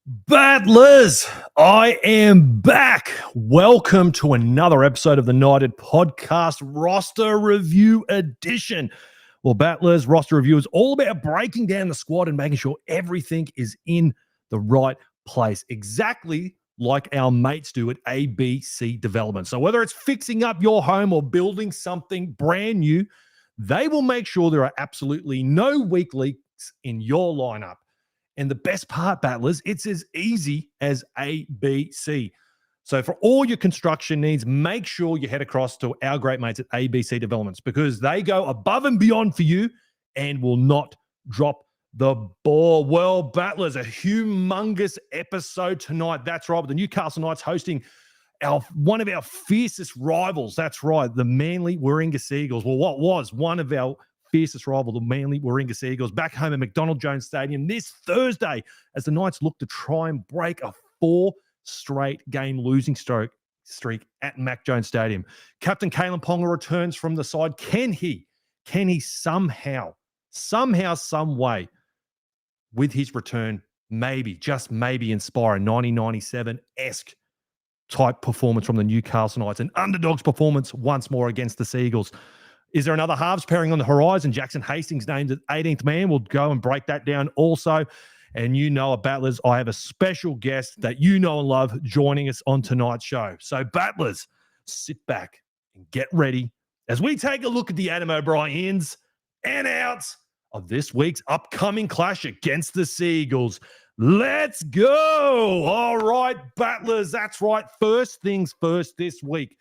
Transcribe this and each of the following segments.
Battlers, I am back. Welcome to another episode of the Knighted Podcast Roster Review Edition. Well, Battlers, Roster Review is all about breaking down the squad and making sure everything is in the right place, exactly like our mates do at ABC Development. So whether it's fixing up your home or building something brand new, they will make sure there are absolutely no weak links in your lineup. And the best part, Battlers, it's as easy as ABC. So for all your construction needs, make sure you head across to our great mates at ABC Developments because they go above and beyond for you and will not drop the ball. Well, Battlers, a humongous episode tonight. That's right, with the Newcastle Knights hosting one of our fiercest rivals. That's right, the Manly Warringah Seagulls. Well, what was one of our fiercest rival, the Manly Warringah Seagulls, back home at McDonald Jones Stadium this Thursday as the Knights look to try and break a 4 straight game losing streak at Mac Jones Stadium. Captain Kalen Ponga returns from the side. Can he somehow, some way, with his return, maybe, just maybe inspire a 1997-esque type performance from the Newcastle Knights, an underdog's performance once more against the Seagulls? Is there another halves pairing on the horizon? Jackson Hastings named as 18th man. We'll go and break that down also. And you know, Battlers, I have a special guest that you know and love joining us on tonight's show. So, Battlers, sit back and get ready as we take a look at the Adam O'Briens and outs of this week's upcoming clash against the Seagulls. Let's go. All right, Battlers, that's right. First things first this week.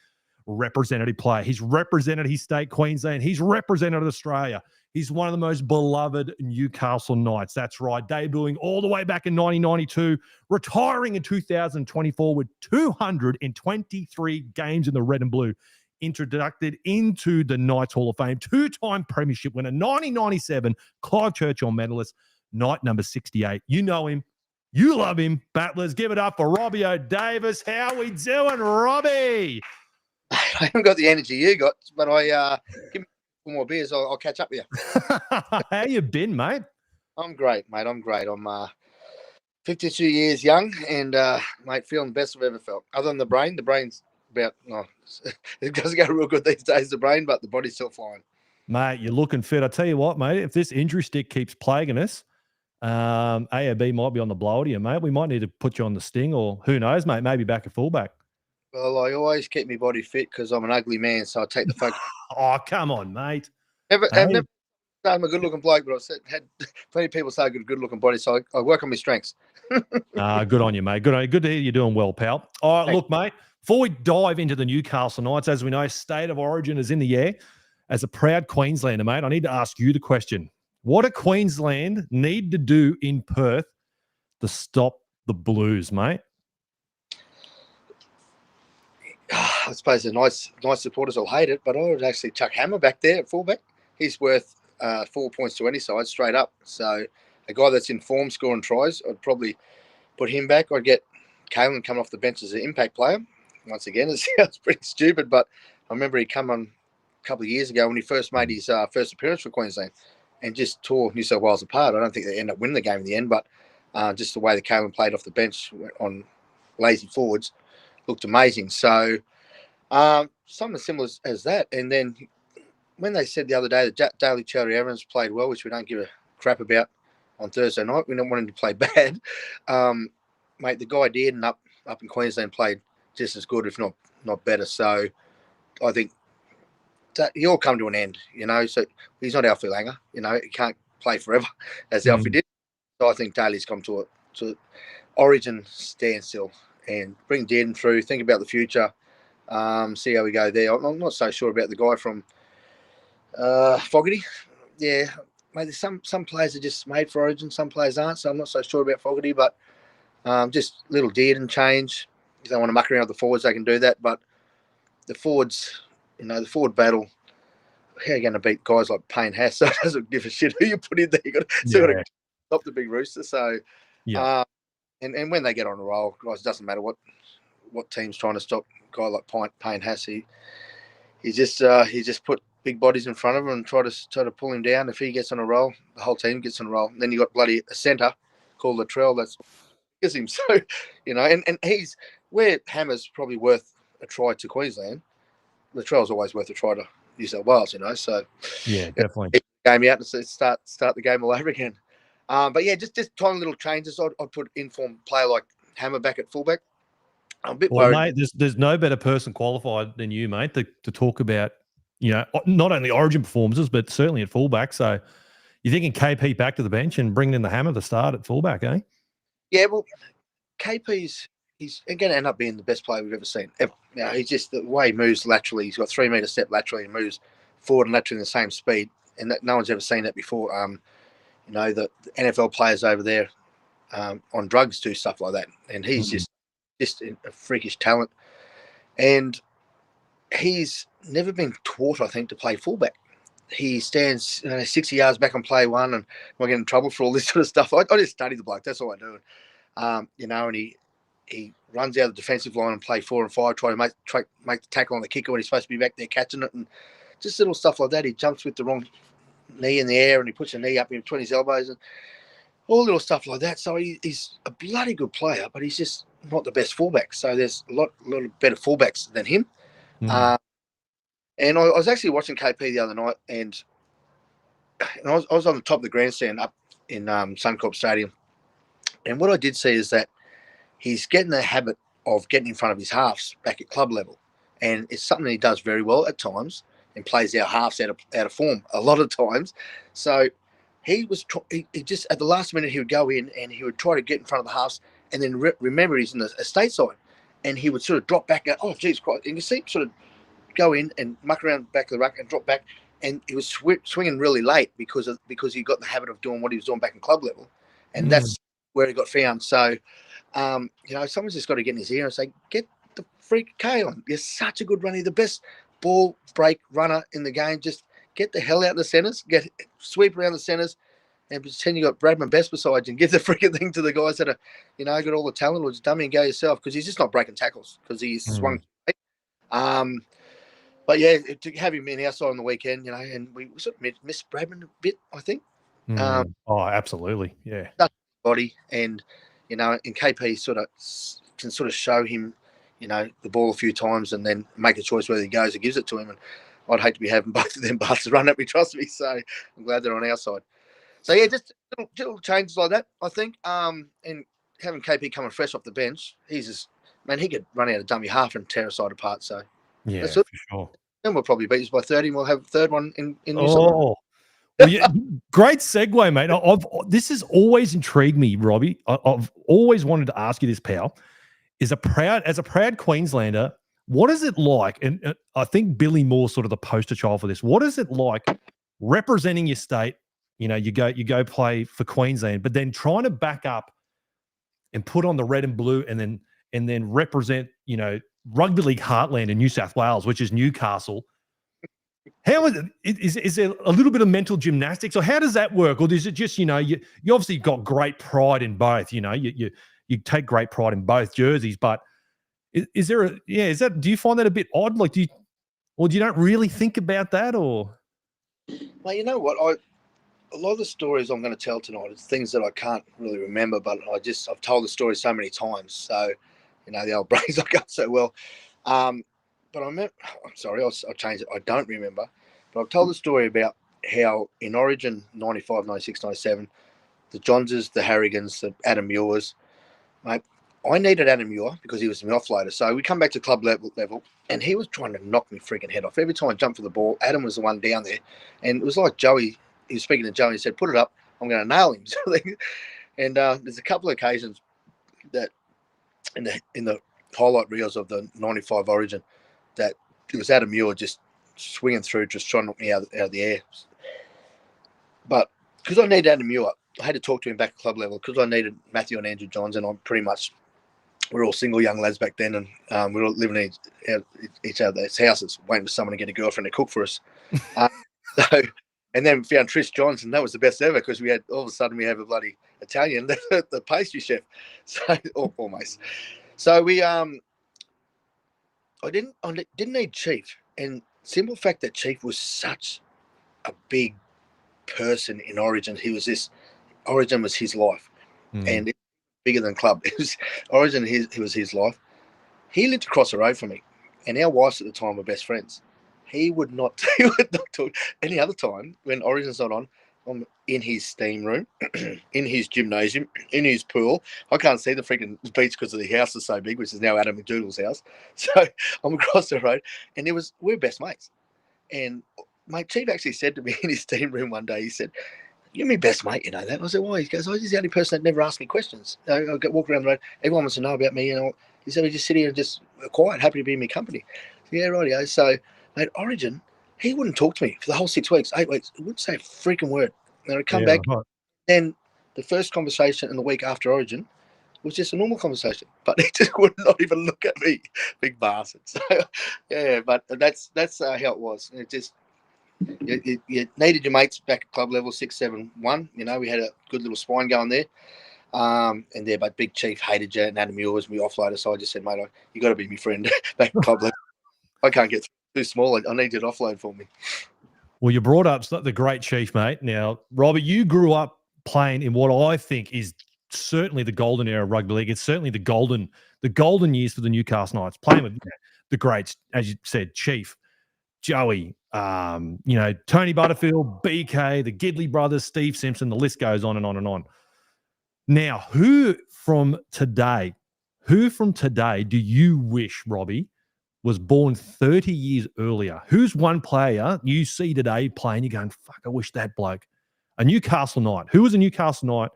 Representative player. He's represented his state, Queensland. He's represented Australia. He's one of the most beloved Newcastle Knights. That's right. Debuting all the way back in 1992, retiring in 2024 with 223 games in the red and blue. Introduced into the Knights Hall of Fame. Two-time premiership winner, 1997 Clive Churchill medalist, Knight number 68. You know him. You love him. Battlers, give it up for Robbie O'Davis. How we doing, Robbie? I haven't got the energy you got, but give me 4 more beers. I'll catch up with you. How you been, mate? I'm great, mate. I'm great. I'm 52 years young and, mate, feeling the best I've ever felt. Other than the brain. The brain's about, it doesn't go real good these days, the brain, but the body's still flying. Mate, you're looking fit. I tell you what, mate, if this injury stick keeps plaguing us, AOB might be on the blower to you, mate. We might need to put you on the sting or who knows, mate, maybe back at fullback. Well, I always keep my body fit because I'm an ugly man, so I take the focus. Oh, come on, mate. I've never said I'm a good-looking bloke, but I've had plenty of people say I've got a good-looking body, so I work on my strengths. Good on you, mate. Good to hear you're doing well, pal. All right, look, mate, before we dive into the Newcastle Knights, as we know, state of origin is in the air. As a proud Queenslander, mate, I need to ask you the question. What do Queensland need to do in Perth to stop the Blues, mate? I suppose the nice supporters will hate it, but I would actually chuck Hammer back there at fullback. He's worth 4 points to any side, straight up. So a guy that's in form, scoring tries, I'd probably put him back. I'd get Kalen coming off the bench as an impact player. Once again, it sounds pretty stupid, but I remember he come on a couple of years ago when he first made his first appearance for Queensland and just tore New South Wales apart. I don't think they ended up winning the game in the end, but just the way that Kalen played off the bench on lazy forwards looked amazing. So something similar as that. And then when they said the other day that Daly Cherry Evans played well, which we don't give a crap about on Thursday night, we don't want him to play bad. Mate, the guy did, and up in Queensland played just as good, if not better. So I think that he'll come to an end, So he's not Alfie Langer, He can't play forever as Alfie did. So I think Daly's come to origin standstill and bring Dearden through, think about the future, see how we go there. I'm not so sure about the guy from Fogarty. Yeah, maybe some players are just made for origin, some players aren't, so I'm not so sure about Fogarty, but just little Dearden change. If they want to muck around with the forwards, they can do that, but the forwards, the forward battle, how are you going to beat guys like Payne Haas? So it doesn't give a shit who you put in there. You've got to stop the big rooster. So, and when they get on a roll, guys, it doesn't matter what team's trying to stop a guy like Payne Haas. He just put big bodies in front of him and try to pull him down. If he gets on a roll, the whole team gets on a roll. And then you got bloody a centre called Latrell that's as him. So, and he's where Hammer's probably worth a try to Queensland. Latrell's always worth a try to New South Wales, So Yeah, definitely. Game out and start the game all over again. But yeah, just tiny little changes. I'd put informed player like Hammer back at fullback. I'm a bit worried. Mate, there's no better person qualified than you, mate, to talk about, not only Origin performances, but certainly at fullback. So you're thinking KP back to the bench and bringing in the Hammer to start at fullback, eh? Yeah, well, KP's he's going to end up being the best player we've ever seen. He's just the way he moves laterally. He's got 3 metre step laterally and moves forward and laterally in the same speed, and no one's ever seen that before. The NFL players over there on drugs do stuff like that, and he's just a freakish talent. And he's never been taught, I think, to play fullback. He stands 60 yards back on play one, and I get in trouble for all this sort of stuff. I just study the bloke. That's all I do. And he runs out of the defensive line and play 4 and 5, try to make the tackle on the kicker when he's supposed to be back there catching it, and just little stuff like that. He jumps with the wrong knee in the air and he puts a knee up in between his elbows and all little stuff like that. So he's a bloody good player, but he's just not the best fullback. So there's a lot better fullbacks than him. And I was actually watching KP the other night, and I was on the top of the grandstand up in Suncorp Stadium. And what I did see is that he's getting the habit of getting in front of his halves back at club level. And it's something he does very well at times and plays our halves out of form a lot of times. So he just at the last minute he would go in and he would try to get in front of the halves, and then remember he's in the estate side, and he would sort of drop back. Oh, geez, Christ. And you see him sort of go in and muck around back of the ruck and drop back, and he was swinging really late because he got the habit of doing what he was doing back in club level, and that's where he got found. So, someone's just got to get in his ear and say, get the freak K on. You're such a good runner, the best ball break runner in the game. Just get the hell out of the centres, sweep around the centres, and pretend you got Bradman Best beside you, and give the freaking thing to the guys that are, got all the talent, or just dummy and go yourself, because he's just not breaking tackles because he's swung. But yeah, to have him in our side on the weekend, and we sort of missed Bradman a bit, I think. Absolutely, yeah. Body, and and KP can show him, the ball a few times, and then make a choice whether he goes or gives it to him. And I'd hate to be having both of them bastards run at me, trust me. So I'm glad they're on our side. So yeah, just little changes like that, I think. And having KP coming fresh off the bench, he could run out a dummy half and tear a side apart. So yeah, for sure. And we'll probably beat us by 30, and we'll have a third one in New South. Well, yeah, great segue, mate. This has always intrigued me, Robbie. I've always wanted to ask you this, pal. As a proud Queenslander, what is it like? And I think Billy Moore's sort of the poster child for this. What is it like representing your state? You go play for Queensland, but then trying to back up and put on the red and blue, and then represent, rugby league heartland in New South Wales, which is Newcastle. How is there a little bit of mental gymnastics, or how does that work? Or is it just, you obviously got great pride in both, you take great pride in both jerseys, but is that, do you find that a bit odd? Like, do you don't really think about that, or? Well, you know what, a lot of the stories I'm going to tell tonight is things that I can't really remember, but I've told the story so many times. So, the old brains I got so well. But I'm sorry, I'll change it. I don't remember. But I've told the story about how in Origin 95, 96, 97, the Johnses, the Harrigans, the Adam Muirs, mate, I needed Adam Muir because he was an offloader. So we come back to club level, and he was trying to knock me freaking head off. Every time I jumped for the ball, Adam was the one down there. And it was like Joey, he was speaking to Joey, and he said, put it up, I'm going to nail him. And there's a couple of occasions that in the highlight reels of the 95 Origin, that it was Adam Muir just swinging through, just trying to knock me out of the air. But because I needed Adam Muir, I had to talk to him back at club level, because I needed Matthew and Andrew Johns, and we're all single young lads back then, and we were all living in each other's houses, waiting for someone to get a girlfriend to cook for us. And then we found Trish Johns, and that was the best ever, because all of a sudden we have a bloody Italian, the pastry chef, so almost. So I didn't need Chief, and simple fact that Chief was such a big person in Origin. Origin was his life, and bigger than club. It was Origin. It was his life. He lived across the road from me, and our wives at the time were best friends. He would not. He would not talk any other time when Origin's not on. I'm in his steam room, in his gymnasium, in his pool. I can't see the freaking beach because the house is so big, which is now Adam McDougall's house. So I'm across the road, and we're best mates. And my chief actually said to me in his steam room one day, he said, "You're my best mate, you know that." And I said, "Why?" He goes, "He's the only person that never asked me questions. I walk around the road, everyone wants to know about me, He said, "We just sit here and just quiet, happy to be in my company." Yeah, rightio. So, mate, Origin, he wouldn't talk to me for the whole 6 weeks, 8 weeks. He wouldn't say a freaking word. And I'd come back, right. and the first conversation in the week after Origin was just a normal conversation. But he just would not even look at me, big bastard. So, yeah, but that's how it was. It just you needed your mates back at club level 6-7-1. We had a good little spine going there. But Big Chief hated you, and Adam Muir was my offloader, so I just said, "Mate, you got to be my friend back at club level. I can't get too small. I need you to offload for me." Well, you brought up the great Chief, mate. Now, Robbie, you grew up playing in what I think is certainly the golden era of rugby league. It's certainly the golden years for the Newcastle Knights, playing with the greats, as you said, Chief, Joey, Tony Butterfield, BK, the Gidley brothers, Steve Simpson. The list goes on and on and on. Now, who from today do you wish, Robbie, was born 30 years earlier? Who's one player you see today playing, you're going, fuck, I wish that bloke. A Newcastle Knight. Who was a Newcastle Knight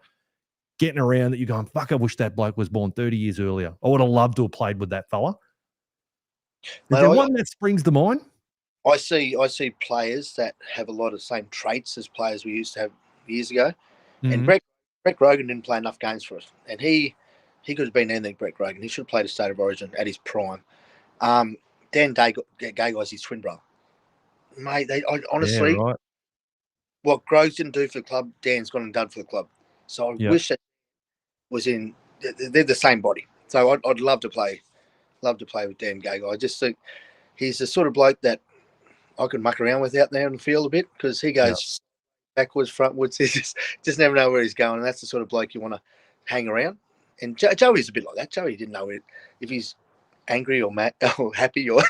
getting around that you're going, fuck, I wish that bloke was born 30 years earlier. I would have loved to have played with that fella. Is there one that springs to mind? I see players that have a lot of same traits as players we used to have years ago. Mm-hmm. And Brett Grogan didn't play enough games for us. And he could have been anything, Brett Grogan. He should have played a State of Origin at his prime. Dan Gagai's his twin brother. Mate, honestly, right. What Groves didn't do for the club, Dan's gone and done for the club. So I wish that was in. They're the same body. So I'd love to play with Dan Gagai. I just think he's the sort of bloke that I can muck around with out there in the field a bit, because he goes backwards, frontwards. He just never know where he's going. And that's the sort of bloke you want to hang around. And Joey's a bit like that. Joey didn't know if he's angry or mad or happy or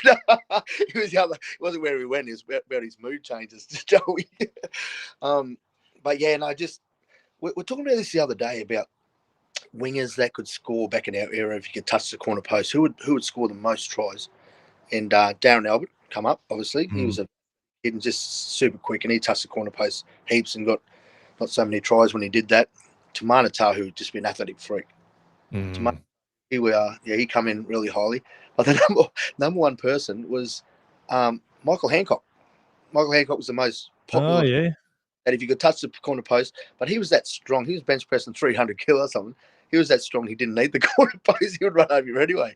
he wasn't where he went. It was about his mood changes, Joey. But yeah, no, we're talking about this the other day about wingers that could score back in our era if you could touch the corner post. Who would score the most tries? And Darren Albert come up, obviously. He was a kid and just super quick, and he touched the corner post heaps and got not so many tries when he did that. Tamana Tahu would just be an athletic freak. He come in really highly. But the number one person was Michael Hancock. Michael Hancock was the most popular. Oh, yeah. And if you could touch the corner post, but he was that strong. He was bench pressing 300 kilo or something. He was that strong. He didn't need the corner post. He would run over you anyway.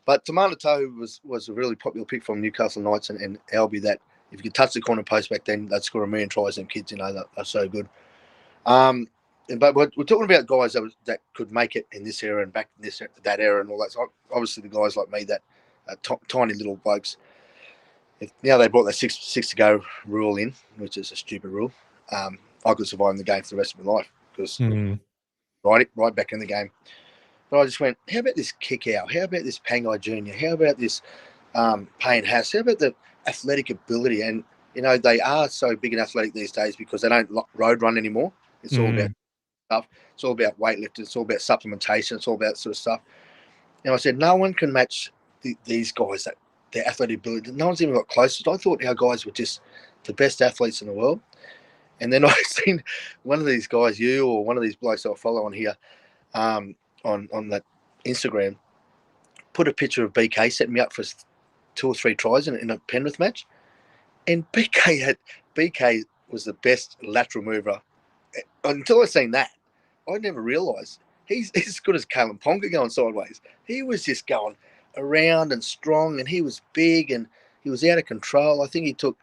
But Tamana Tahu was a really popular pick from Newcastle Knights and Albi, that if you could touch the corner post back then, they'd score a million tries. And kids, they're so good. But we're talking about guys that could make it in this era and back in that era and all that. So obviously, the guys like me that are tiny little blokes. Now they brought that six to go rule in, which is a stupid rule. I could survive in the game for the rest of my life because right back in the game. But I just went, how about this kick out? How about this Pangai Junior? How about this Payne Haas? How about the athletic ability? And they are so big and athletic these days because they don't road run anymore. It's all about stuff. It's all about weightlifting. It's all about supplementation. It's all about sort of stuff. I said, no one can match these guys, that their athletic ability. No one's even got close. I thought our guys were just the best athletes in the world. And then I seen one of these guys, you or one of these blokes I follow on here, on that Instagram, put a picture of BK setting me up for 2 or 3 tries in a Penrith match. And BK was the best lateral mover. Until I seen that, I never realised he's as good as Kalen Ponga going sideways. He was just going around and strong, and he was big, and he was out of control. I think he took,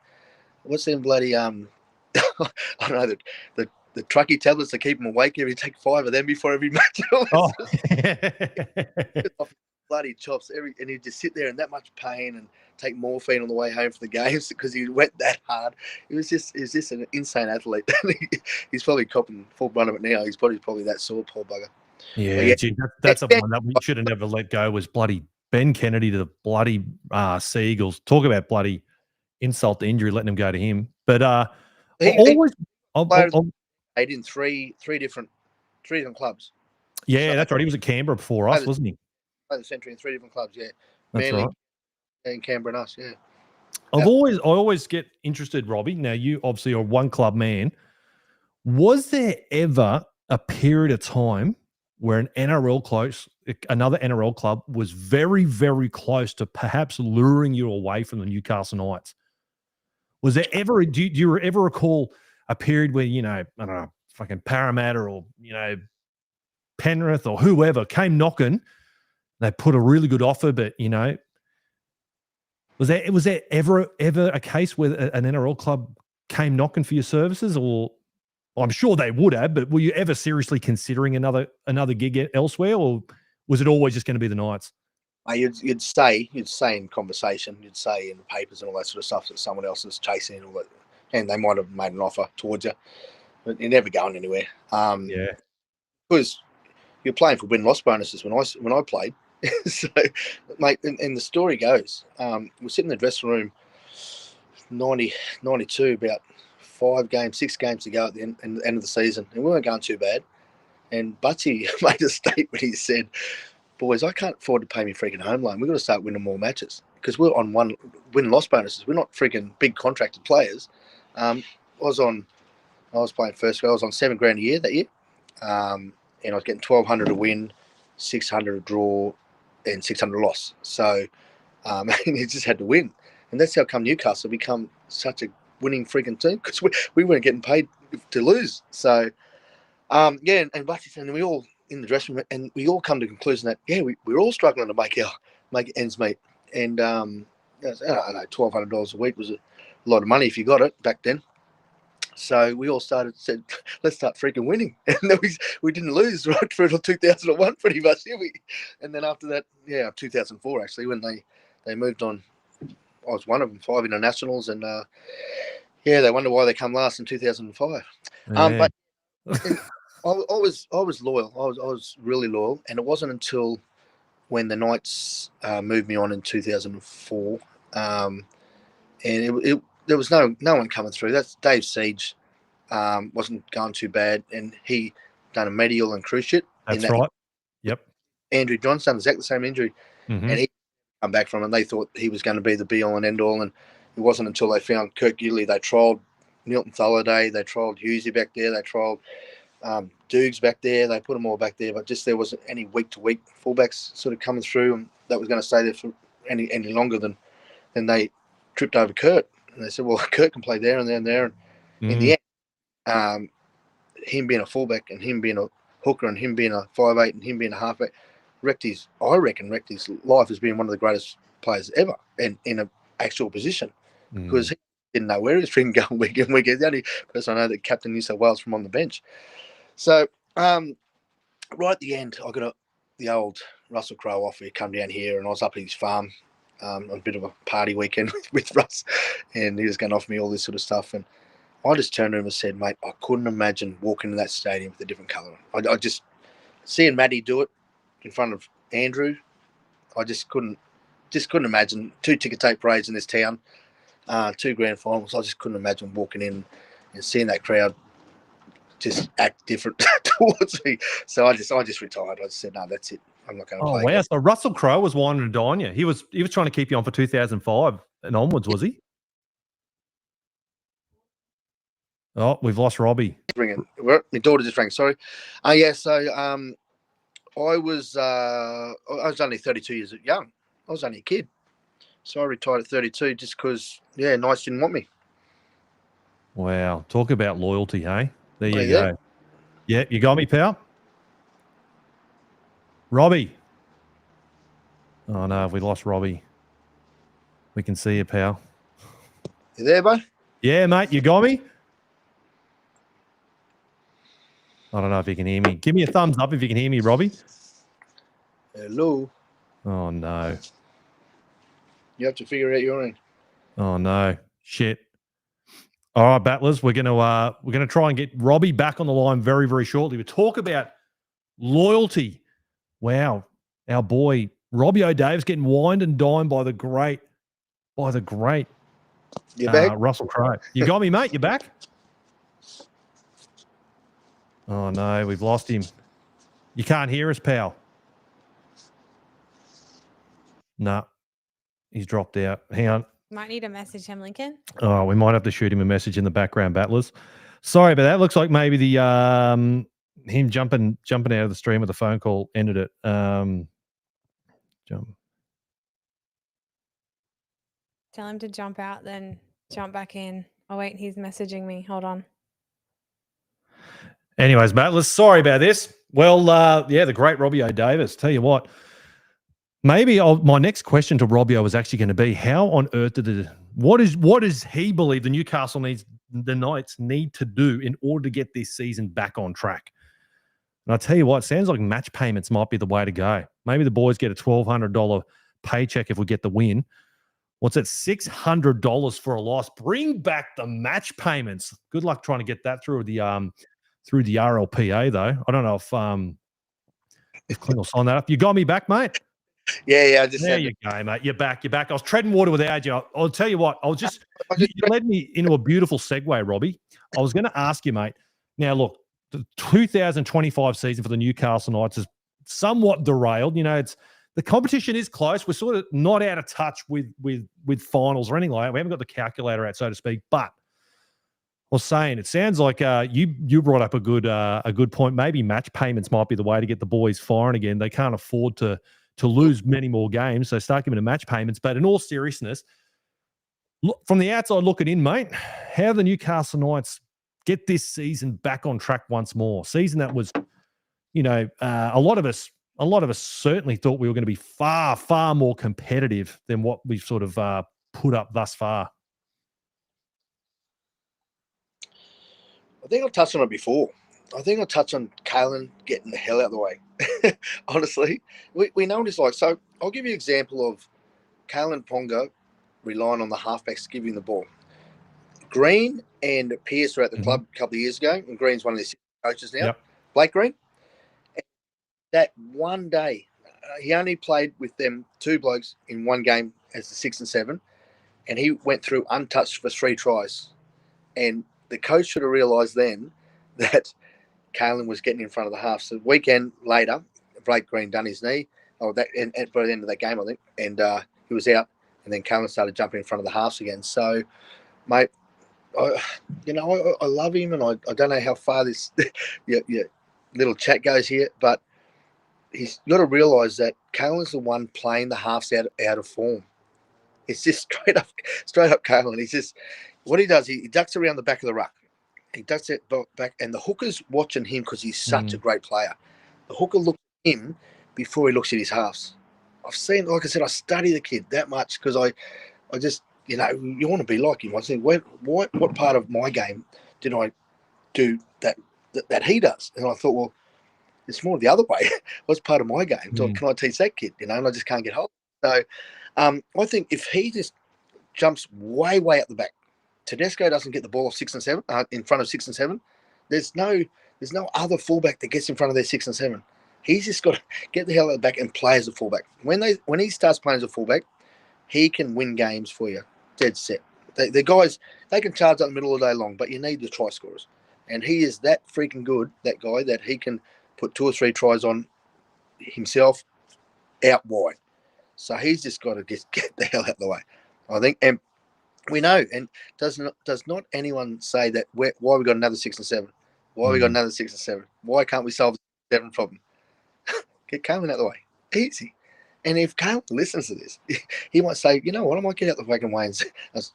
what's them bloody I don't know, the trucky tablets to keep him awake. He take 5 of them before every match. Bloody chops, and he'd just sit there in that much pain and take morphine on the way home for the games because he went that hard. He was just an insane athlete. He's probably copping full run of it now. His body's probably that sore, poor bugger. Yeah, yeah, gee, that's the one that we should have never let go was bloody Ben Kennedy to the bloody Seagulls. Talk about bloody insult to injury, letting him go to him. But I he always, players played in three different clubs. yeah, So that's right. He was at Canberra before us, wasn't he? Played the century in 3 different clubs. Yeah, That's Manly, right. and Canberra and us. Yeah. I always get interested, Robbie. Now you obviously are one club man. Was there ever a period of time where another NRL club was very, very close to perhaps luring you away from the Newcastle Knights? Was there ever? Do you ever recall a period where I don't know, fucking Parramatta or Penrith or whoever came knocking? They put a really good offer, but was there ever a case where an NRL club came knocking for your services? Or I'm sure they would have, but were you ever seriously considering another gig elsewhere, or was it always just going to be the Knights? You'd say in conversation, you'd say in the papers and all that sort of stuff that someone else is chasing and all that, and they might have made an offer towards you, but you're never going anywhere. Yeah, because you're playing for win-loss bonuses when I played. So, mate, and the story goes, we're sitting in the dressing room, 92, about 6 games to go at the end of the season, and we weren't going too bad. And Butsy made a statement. He said, "Boys, I can't afford to pay me freaking home loan. We've got to start winning more matches because we're on one win-loss bonuses. We're not freaking big contracted players." I was playing first grade. I was on $7,000 a year that year, and I was getting 1,200 to win, 600 a draw, and 600 loss. So, and he just had to win, and that's how come Newcastle become such a winning freaking team because we weren't getting paid to lose. So, yeah, and Bucky and we all in the dressing room, and we all come to the conclusion that we're all struggling to make ends meet, and I don't know, $1,200 a week was a lot of money if you got it back then. So we all said, let's start freaking winning. And then we didn't lose right through till 2001 pretty much, did we? And then after that, 2004 actually, when they moved on, I was one of them, 5 internationals, and they wonder why they come last in 2005. yeah. But I was loyal. I was really loyal, and it wasn't until when the Knights moved me on in 2004, and there was no one coming through. That's Dave Siege, wasn't going too bad, and he done a medial and cruciate. That's right. Yep. Andrew Johnson, exactly the same injury, Mm-hmm. and he come back from it. And they thought he was going to be the be all and end all, and it wasn't until they found Kirk Gidley. They trialled Milton Thaladay, they trialled Hughesy back there, they trialled Dukes back there. They put them all back there, but just there wasn't any week-to-week fullbacks sort of coming through, and that was going to stay there for any longer than they tripped over Kurt. And they said, well, Kurt can play there and there and there. And in the end, him being a fullback and him being a hooker and him being a 5'8" and him being a halfback, I reckon wrecked his life as being one of the greatest players ever, and in an actual position, because he didn't know where he was freaking going week in, week out. The only person I know that captain New South Wales from on the bench. So right at the end, I got the old Russell Crowe offer. He come down here, and I was up at his farm on a bit of a party weekend with Russ, and he was going to offer me all this sort of stuff. And I just turned to him and said, mate, I couldn't imagine walking in that stadium with a different colour. I just, seeing Matty do it in front of Andrew, I just couldn't imagine 2 ticker tape parades in this town, 2 grand finals. I just couldn't imagine walking in and seeing that crowd just act different towards me. So I just retired. I just said, no, that's it. I'm not going to play. Oh, wow. Again. So Russell Crowe was wanting to dine you. He was trying to keep you on for 2005 and onwards, was he? Oh, we've lost Robbie. Ringing. My daughter just rang. Sorry. So I was only 32 years young. I was only a kid. So I retired at 32 just because, Knights didn't want me. Wow. Talk about loyalty, hey? There you go. Yeah, you got me, pal? Robbie. Oh, no, we lost Robbie. We can see you, pal. You there, bud? Yeah, mate, you got me? I don't know if you can hear me. Give me a thumbs up if you can hear me, Robbie. Hello. Oh, no. You have to figure out your own. Oh, no. Shit. All right, battlers, we're gonna try and get Robbie back on the line very, very shortly. We talk about loyalty. Wow. Our boy Robbie O'Davis getting wined and dined by the great You back? Russell Crowe. You got me, mate? You back? Oh no, we've lost him. You can't hear us, pal. No, he's dropped out. Hang on. Might need to message him, Lincoln. Oh, we might have to shoot him a message in the background, battlers. Sorry, but that looks like maybe the him jumping out of the stream with the phone call ended it. Jump. Tell him to jump out, then jump back in. Oh wait, he's messaging me. Hold on. Anyways, battlers, sorry about this. Well, the great Robbie O'Davis. Tell you what, maybe my next question to Robbie was actually going to be, how on earth what does he believe the Knights need to do in order to get this season back on track? And I tell you what, it sounds like match payments might be the way to go. Maybe the boys get a $1,200 paycheck if we get the win. What's that? $600 for a loss. Bring back the match payments. Good luck trying to get that through the RLPA though. I don't know if Clint will sign that up. You got me back, mate. Yeah. There you go, mate. You're back. I was treading water without you. I'll tell you what. You led me into a beautiful segue, Robbie. I was going to ask you, mate. Now, look, the 2025 season for the Newcastle Knights is somewhat derailed. You know, the competition is close. We're sort of not out of touch with finals or anything like that. We haven't got the calculator out, so to speak. But I was saying, it sounds like you brought up a good point. Maybe match payments might be the way to get the boys firing again. They can't afford to lose many more games, so start giving them match payments. But in all seriousness, look, from the outside looking in, mate, how the Newcastle Knights get this season back on track once more? Season that was, a lot of us certainly thought we were going to be far, far more competitive than what we've sort of put up thus far. I think I touched on it before. I think I touched on Kalen getting the hell out of the way. Honestly, we know what it's like. So I'll give you an example of Kalen Ponga relying on the halfbacks to give him the ball. Green and Pearce were at the club a couple of years ago, and Green's one of their coaches now. Yep. Blake Green. That one day, he only played with them two blokes in one game as the 6 and 7, and he went through untouched for 3 tries. And the coach should have realised then that Kalen was getting in front of the half. So weekend later, Blake Green done his knee, by the end of that game, I think, and he was out. And then Kalen started jumping in front of the halves again. So, mate, I love him, and I don't know how far this your little chat goes here, but he's got to realise that Kalen's the one playing the halves out of form. It's just straight up Kalen. He's just, what he does, he ducks around the back of the ruck. He ducks it back, and the hooker's watching him because he's such a great player. The hooker looks at him before he looks at his halves. I've seen, like I said, I study the kid that much because I just, you want to be like him. I think, what part of my game did I do that he does? And I thought, well, it's more the other way. What's part of my game? So can I teach that kid? And I just can't get hold. So I think if he just jumps way up the back, Tedesco doesn't get the ball off 6 and 7 in front of 6 and 7. There's no other fullback that gets in front of their 6 and 7. He's just got to get the hell out of the back and play as a fullback. When he starts playing as a fullback, he can win games for you. Dead set. The guys, they can charge up the middle all day long, but you need the try scorers. And he is that freaking good, that guy, that he can put 2 or 3 tries on himself out wide. So he's just got to get the hell out of the way, I think. And we know, and does not anyone say that why we got another 6 and 7? Why we got another 6 and 7? Why can't we solve the 7 problem? Get Kalen out of the way. Easy. And if Kalen listens to this, he might say, you know what, I might get out the fucking way and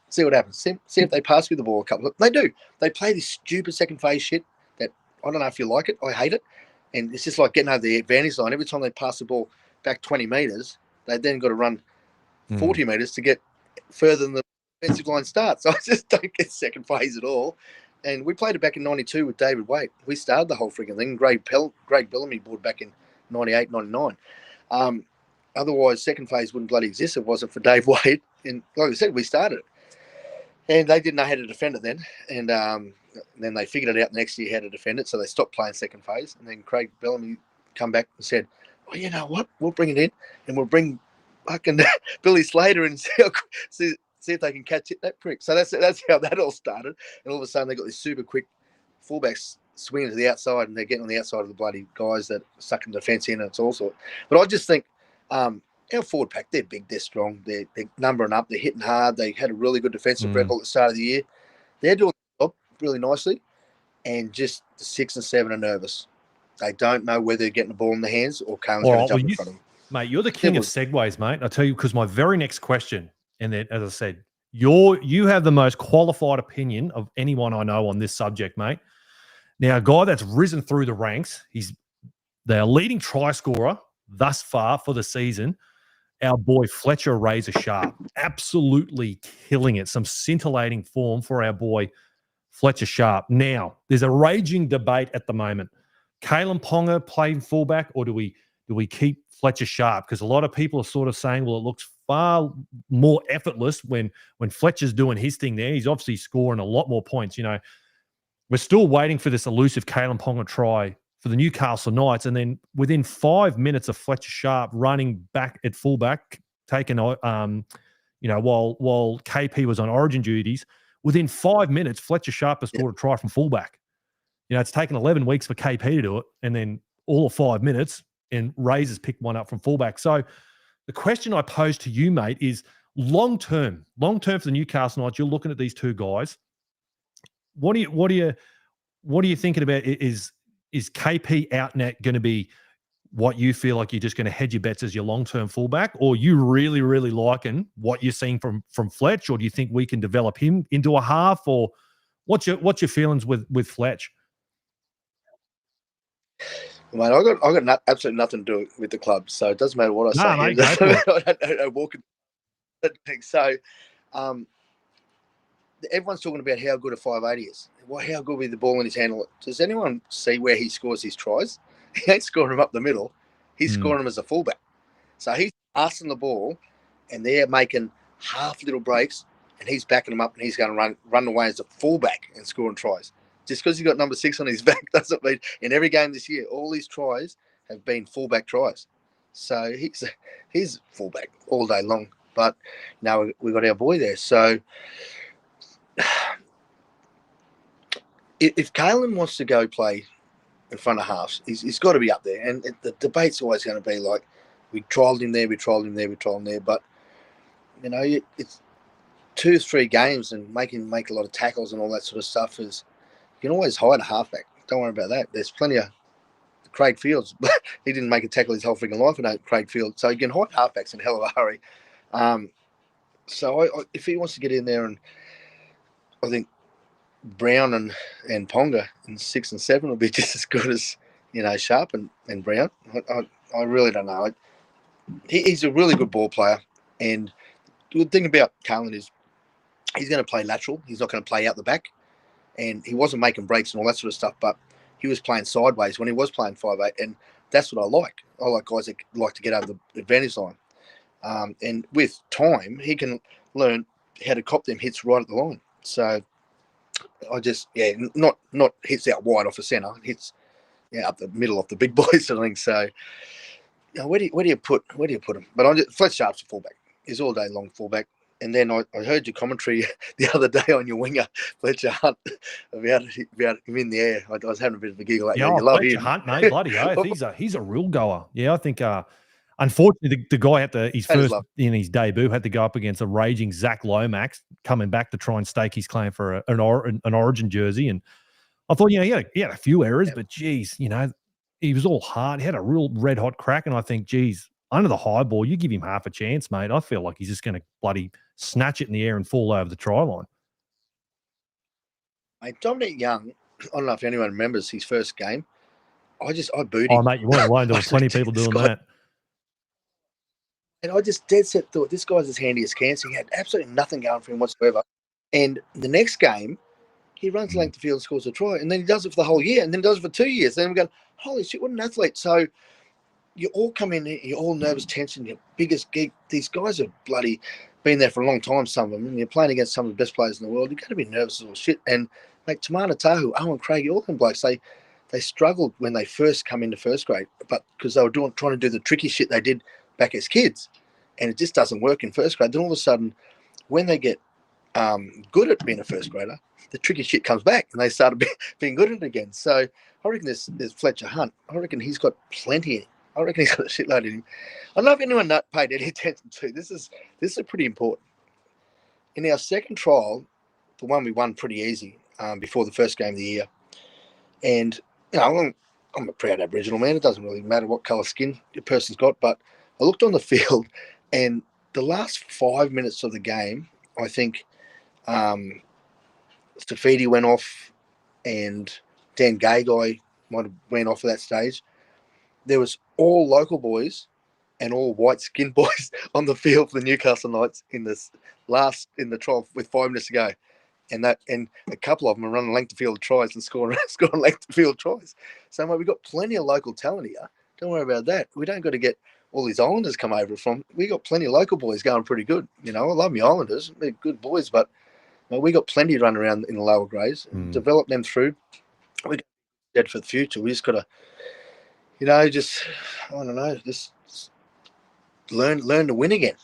see what happens. See if they pass me the ball a couple of. They do. They play this stupid second phase shit that I don't know if you like it. I hate it. And it's just like getting over the advantage line. Every time they pass the ball back 20 metres, they then got to run 40 metres to get further than the defensive line starts. So I just don't get second phase at all. And we played it back in 92 with David Waite. We started the whole freaking thing. Greg Bellamy bought back in 98, 99. Otherwise, second phase wouldn't bloody exist if it wasn't for Dave Waite. And like I said, we started it. And they didn't know how to defend it then. And then they figured it out the next year how to defend it, so they stopped playing second phase. And then Craig Bellamy come back and said, "Oh, you know what? We'll bring it in, and we'll bring fucking Billy Slater and see if they can catch that prick." So that's how that all started. And all of a sudden, they got this super quick fullbacks swinging to the outside, and they're getting on the outside of the bloody guys that are sucking the defence in, and it's all sort. But I just think our forward pack, they're big, they're strong, they're numbering up, they're hitting hard. They had a really good defensive record at the start of the year. They're doing the job really nicely, and just the 6 and 7 are nervous. They don't know whether they're getting the ball in the hands or Kalen's going to jump in front of them. Mate, you're the king of segues, mate. I'll tell you, because my very next question, and then, as I said, you have the most qualified opinion of anyone I know on this subject, mate. Now, a guy that's risen through the ranks, he's their leading try scorer thus far for the season, our boy Fletcher Razor Sharp. Absolutely killing it. Some scintillating form for our boy Fletcher Sharp. Now, there's a raging debate at the moment. Kalen Ponga playing fullback, or do we keep Fletcher Sharp? Because a lot of people are sort of saying, well, it looks far more effortless when Fletcher's doing his thing there. He's obviously scoring a lot more points. You know, we're still waiting for this elusive Kalen Ponga try for the Newcastle Knights, and then within 5 minutes of Fletcher Sharp running back at fullback, taking while KP was on Origin duties, within 5 minutes Fletcher Sharp has scored a try from fullback. You know, it's taken 11 weeks for KP to do it, and then all of 5 minutes, and Razor's picked one up from fullback. So the question I pose to you, mate, is long term for the Newcastle Knights. You're looking at these two guys. What are you thinking about? Is KP out net going to be what you feel like you're just going to hedge your bets as your long-term fullback, or you really, really liking what you're seeing from Fletch, or do you think we can develop him into a half, or what's your feelings with Fletch? Mate, I got absolutely nothing to do with the club, so it doesn't matter what I say. Mate, I don't walk it. So, everyone's talking about how good a 580 is. Well, how good with the ball in his hand. Does anyone see where he scores his tries? He ain't scoring them up the middle. He's scoring them as a fullback. So he's passing the ball, and they're making half little breaks, and he's backing them up, and he's going to run away as a fullback and scoring tries. Just because he's got number 6 on his back doesn't mean in every game this year, all his tries have been fullback tries. So he's fullback all day long. But now we got our boy there. So if Kalen wants to go play in front of halves, he's got to be up there. And the debate's always going to be like, we trialled him there, we trialled him there. But, you know, it's 2 or 3 games, and make a lot of tackles and all that sort of stuff is – you can always hide a halfback. Don't worry about that. There's plenty of Craig Fields. He didn't make a tackle his whole freaking life without Craig Fields. So you can hide halfbacks in a hell of a hurry. So if he wants to get in there, and I think Brown and Ponga in 6 and 7 will be just as good as, you know, Sharp and Brown. I really don't know. He's a really good ball player. And the good thing about Kalen is he's going to play lateral. He's not going to play out the back. And he wasn't making breaks and all that sort of stuff, but he was playing sideways when he was playing 5'8", and that's what I like. I like guys that like to get over the advantage line. And with time, he can learn how to cop them hits right at the line. So I just, not hits out wide off the centre, hits up the middle of the big boys sort of thing. So, you know, where do you put him? But Fletch Sharp's a fullback. He's all day long fullback. And then I heard your commentary the other day on your winger, Fletcher Hunt, about him in the air. I was having a bit of a giggle at you. You love Fletcher him. Hunt, mate, bloody oath. He's a real goer. Yeah, I think, unfortunately, the guy in his debut had to go up against a raging Zach Lomax coming back to try and stake his claim for an Origin jersey. And I thought, you know, he had a few errors, but geez, you know, he was all hard. He had a real red hot crack, and I think, geez, under the high ball, you give him half a chance, mate. I feel like he's just going to bloody snatch it in the air and fall over the try line. Mate, Dominic Young, I don't know if anyone remembers his first game. I booed him. Oh, mate, you weren't alone. There were plenty of people doing that. And I just dead set thought, this guy's as handy as cancer. He had absolutely nothing going for him whatsoever. And the next game, he runs the length of field and scores a try. And then he does it for the whole year, and then does it for 2 years. Then we go, holy shit, what an athlete. So you all come in, you're all nervous, tension, your biggest gig. These guys have bloody been there for a long time, some of them, and you're playing against some of the best players in the world. You've got to be nervous as all shit. And like Tamana Tahu, Owen Craig, all them blokes, they they struggled when they first come into first grade, but because they were trying to do the tricky shit they did back as kids, and it just doesn't work in first grade. Then all of a sudden, when they get good at being a first grader, the tricky shit comes back, and they started being good at it again. So I reckon there's Fletcher Hunt. I reckon he's got plenty in him. I reckon he's got a shitload in him. I don't know if anyone paid any attention to. This is pretty important. In our second trial, the one we won pretty easy before the first game of the year, and I'm a proud Aboriginal man. It doesn't really matter what colour skin a person's got, but I looked on the field, and the last 5 minutes of the game, I think Stafidi went off, and Dan Gagai might have went off at that stage. There was all local boys and all white-skinned boys on the field for the Newcastle Knights in the trial with 5 minutes to go. And a couple of them are running length to field tries and scoring length to field tries. So we've got plenty of local talent here. Don't worry about that. We don't got to get all these Islanders come over from. We got plenty of local boys going pretty good. I love my Islanders. They're good boys, but we got plenty to run around in the lower grades. Develop them through. We got dead for the future. We just got to, just learn to win again.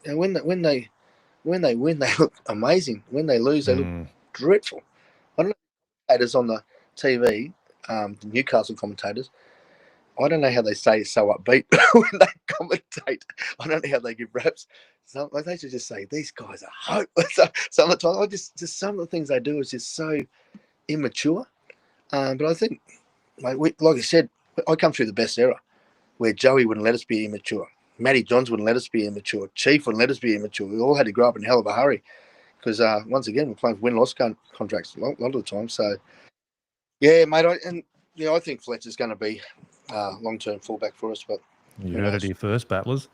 And when they win, they look amazing. When they lose, they look dreadful. I don't know, commentators on the TV, the Newcastle commentators, I don't know how they stay so upbeat when they commentate. I don't know how they give raps. They should just say, these guys are hope. Some of the time, just some of the things they do is just so immature. But I think, like I said, I come through the best era where Joey wouldn't let us be immature. Matty Johns wouldn't let us be immature. Chief wouldn't let us be immature. We all had to grow up in a hell of a hurry because, once again, we're playing for win-loss contracts a lot of the time. So, yeah, mate, I think Fletcher's going to be long-term fullback for us. But you heard it here first, Battlers.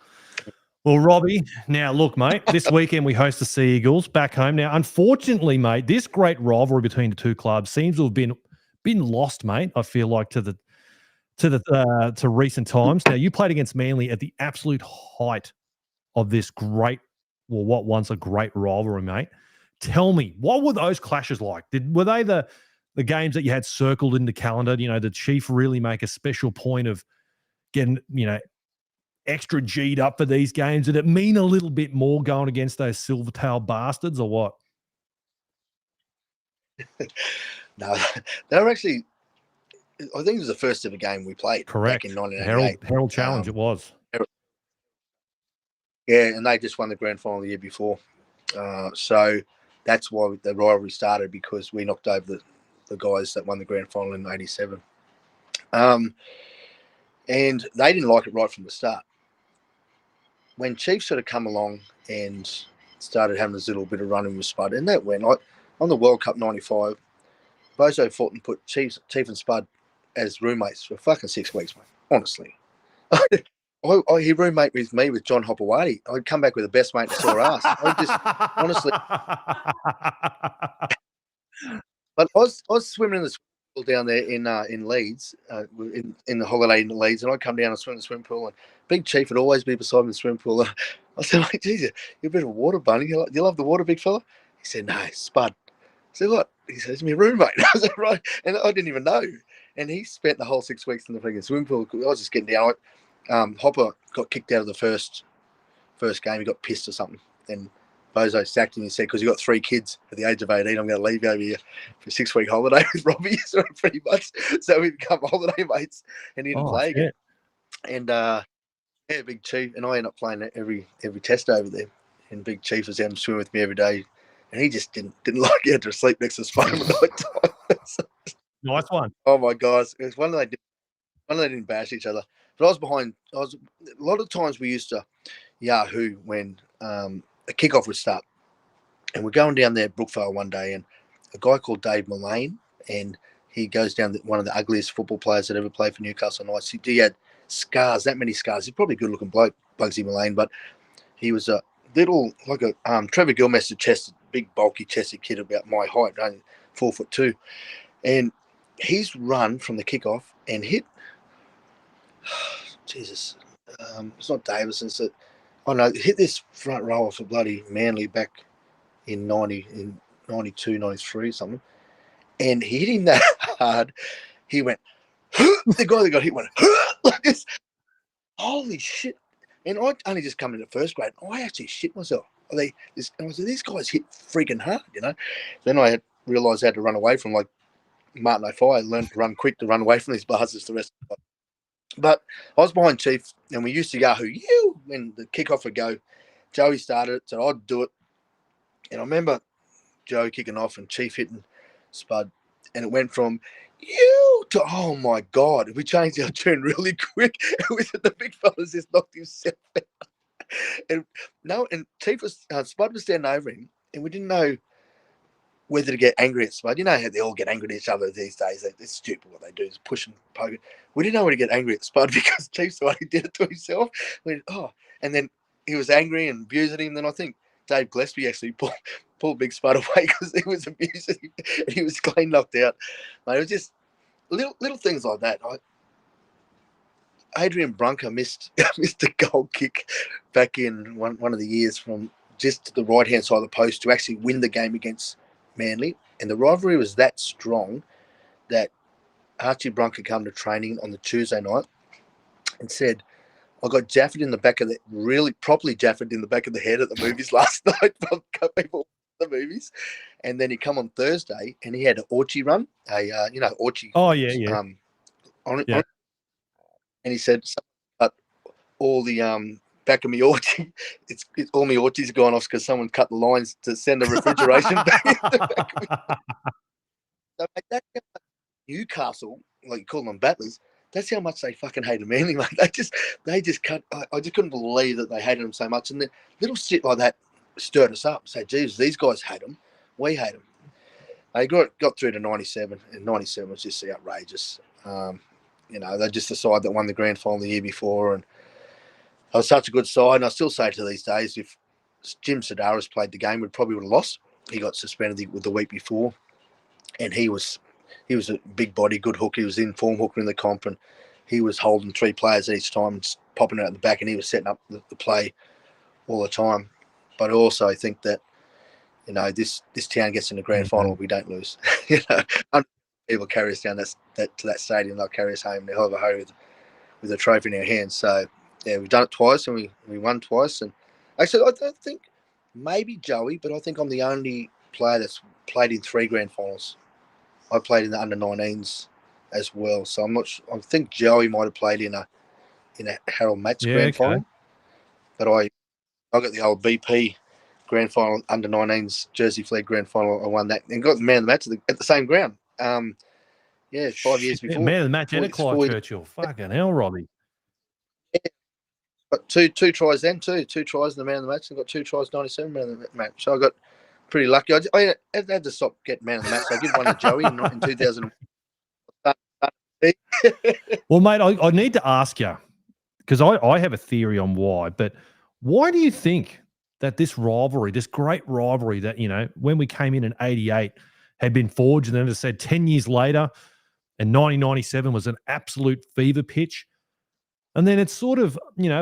Well, Robbie, now look, mate, this weekend we host the Sea Eagles back home. Now, unfortunately, mate, this great rivalry between the two clubs seems to have been lost, mate, I feel like, to recent times. Now, you played against Manly at the absolute height of this what once a great rivalry, mate. Tell me, what were those clashes like? Were they the games that you had circled in the calendar? Did Chief really make a special point of getting, extra G'd up for these games? Did it mean a little bit more going against those silver-tailed bastards or what? No, they were actually, I think it was the first ever game we played. Correct. Back in 1988. Herald Challenge, it was. Yeah, and they just won the grand final the year before. So that's why the rivalry started, because we knocked over the guys that won the grand final in 87. And they didn't like it right from the start. When Chiefs sort of come along and started having this little bit of running with Spud, and that went on the World Cup 95, Bozo fought and put Chief and Spud as roommates for fucking 6 weeks, mate. Honestly. He roommate with me with John Hopewadi. I'd come back with the best mate that saw ass. Honestly. But I was swimming in the swimming pool down there in Leeds, in the holiday in Leeds, and I'd come down and swim in the swimming pool, and Big Chief would always be beside me in the swimming pool. I said, like, geez, you're a bit of a water bunny. You love the water, big fella? He said, no, Spud. I said, what? He says, my roommate. I said, right. And I didn't even know. And he spent the whole 6 weeks in the freaking swimming pool. I was just getting down. Hopper got kicked out of the first game. He got pissed or something. Then Bozo sacked him and said, because he got 3 kids at the age of 18, I'm going to leave you over here for a 6-week holiday with Robbie. So pretty much. So we become holiday mates, and he didn't play again. And Big Chief, and I ended up playing every test over there. And Big Chief was out and swimming with me every day. And he just didn't like getting to sleep next to his phone at night time. Nice one. Oh my gosh. It was one they didn't bash each other. But I was behind. A lot of times we used to Yahoo when a kickoff would start. And we're going down there Brookvale one day, and a guy called Dave Mullane, and he goes down one of the ugliest football players that ever played for Newcastle Knights. He had scars, that many scars. He's probably a good looking bloke, Bugsy Mullane, but he was a little, like a Trevor Gilmester chested, big bulky chested kid about my height, only 4'2", and he's run from the kickoff and hit. Jesus, it's not Davison. Hit this front row for bloody Manly back in 92, 93, something, and he hit him that hard, he went, the guy that got hit went, like this. Holy shit. And I only just come into first grade. I actually shit myself. I said, these guys hit freaking hard, you know. Then I realised I had to run away from, like, Martin O'Fire. I learned to run quick to run away from these bastards the rest of the time. But I was behind Chief, and we used to go, when the kickoff would go. Joey started it, so I'd do it. And I remember Joe kicking off and Chief hitting Spud, and it went from you to, oh my God, we changed our tune really quick. The big fellas just knocked himself out. And Chief Spud was standing over him, and we didn't know whether to get angry at Spud. You know how they all get angry at each other these days. It's stupid what they do, is push and poke. We didn't know whether to get angry at Spud because Chief's the one who did it to himself. And then he was angry and abusing him. Then I think Dave Gillespie actually pulled Big Spud away because he was abusing him and he was clean knocked out. Mate, it was just little things like that. Adrian Brunker missed a goal kick back in one of the years from just to the right-hand side of the post to actually win the game against Manly. And the rivalry was that strong that Archie Brunker came to training on the Tuesday night and said, I got jaffed in the back of really properly jaffed in the back of the head at the movies last night from people at the movies. And then he come on Thursday and he had an Orchie run, Orchie. Oh, yeah. And he said, but all the back of me Orchie, it's all my Orchies are gone off because someone cut the lines to send the refrigeration back in the back of me. So, mate, that's how Newcastle, like you call them battlers, that's how much they fucking hated Manly, mate. They just cut. I just couldn't believe that they hated them so much. And the little shit like that stirred us up. Say, geez, these guys hate them. We hate them. They got through to 97, and 97 was just outrageous. They just the side that won the grand final the year before, and it was such a good side. And I still say to these days, if Jim Sedaris played the game, we probably would have lost. He got suspended the week before, and he was a big body, good hooker. He was in form hooker in the comp, and he was holding three players each time, just popping out the back, and he was setting up the play all the time. But I also think that, this town gets in the grand final, we don't lose. People carry us down to that stadium, they'll carry us home. They'll have a hurry with a trophy in our hands. So, yeah, we've done it twice, and we won twice. And actually, I don't think maybe Joey, but I think I'm the only player that's played in 3 grand finals. I played in the under-19s as well, so I'm not sure. I think Joey might have played in a Harold Matts grand final, but I got the old BP grand final under-19s Jersey Flag grand final. I won that and got the man of the match at the same ground. 5 years before. Man of the match and a Clive Churchill. Fucking hell, Robbie. Yeah. Got two tries then, two tries in the man of the match, and got 2 tries 97 man of the match. So I got pretty lucky. I had to stop getting man of the match. So I did one to Joey in 2000. Well, mate, I need to ask you, because I have a theory on why, but why do you think that this great rivalry that, when we came in 88 had been forged, and then it said 10 years later and 1997 was an absolute fever pitch? And then it's sort of,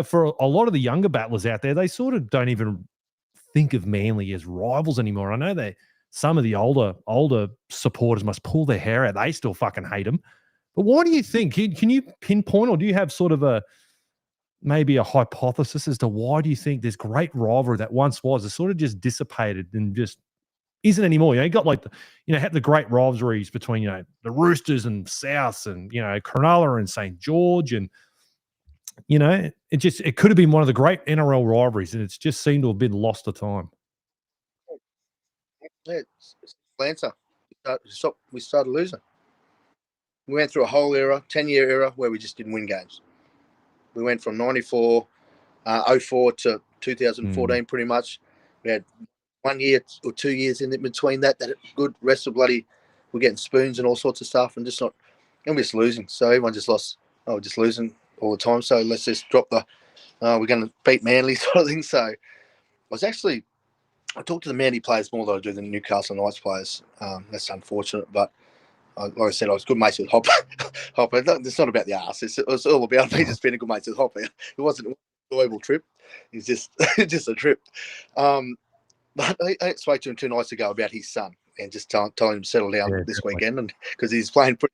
for a lot of the younger battlers out there, they sort of don't even think of Manly as rivals anymore. I know some of the older supporters must pull their hair out. They still fucking hate them. But why do you think? Can you pinpoint, or do you have sort of maybe a hypothesis as to why do you think this great rivalry that once was is sort of just dissipated and just isn't anymore? You got had the great rivalries between, the Roosters and Souths and, Cronulla and St. George, and it could have been one of the great NRL rivalries, and it's just seemed to have been lost to time. Yeah, it's Lancer. We started losing. We went through a whole 10-year era where we just didn't win games. We went from 94, 04 to 2014 pretty much. We had 1 year or 2 years in between that good. Rest of bloody, we're getting spoons and all sorts of stuff, and we're just losing. So everyone just lost. We're just losing all the time. So let's just drop we're going to beat Manly sort of thing. So I talked to the Manly players more than I do the Newcastle Knights players. That's unfortunate, but like I said, I was good mates with Hopper. Hopper, it's not about the arse. It was all about me just being a good mates with Hopper. It wasn't an enjoyable trip. It's just just a trip. But I spoke to him 2 nights ago about his son and just telling him to settle down this weekend, and because he's playing pretty.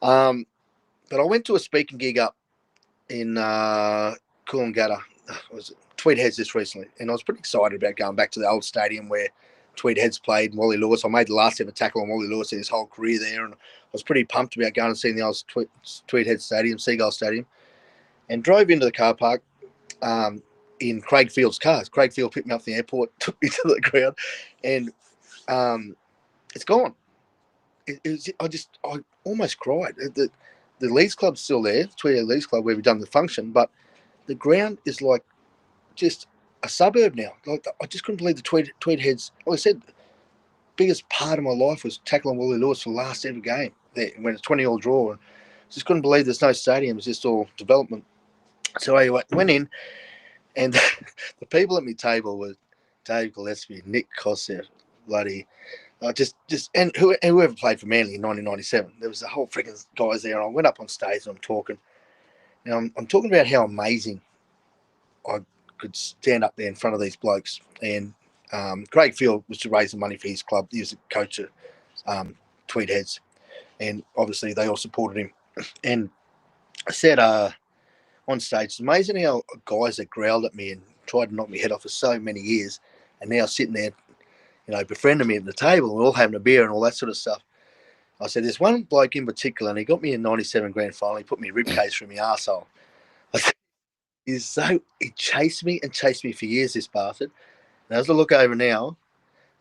But I went to a speaking gig up in Coolangatta, was it Tweed Heads just recently, and I was pretty excited about going back to the old stadium where Tweed Heads played Wally Lewis. I made the last ever tackle on Wally Lewis in his whole career there, and I was pretty pumped about going and seeing the old Tweed Heads Stadium, Seagull Stadium, and drove into the car park in Craig Field's cars. Craig Field picked me up from the airport, took me to the ground, and it's gone. I almost cried. The Leagues Club's still there, Tweed Head Leagues Club, where we've done the function, but the ground is like just a suburb now. Like, I just couldn't believe the Tweed Heads. Like I said, biggest part of my life was tackling Wally Lewis for the last ever game there when it's 20-all draw. And just couldn't believe there's no stadium. It's just all development. So I went in, and the people at my table were Dave Gillespie, Nick Kosseff, bloody and whoever played for Manly in 1997. There was a whole freaking guys there. And I went up on stage and I'm talking. Now I'm talking about how amazing I could stand up there in front of these blokes. And Craig Field was raising money for his club. He was the coach of Tweed Heads. And obviously they all supported him. And I said on stage, it's amazing how guys that growled at me and tried to knock me head off for so many years and now sitting there, befriending me at the table, we're all having a beer and all that sort of stuff. I said, there's one bloke in particular, and he got me in 97 grand final. He put me rib cage through my arsehole. I said, he chased me for years, this bastard. And as I look over now,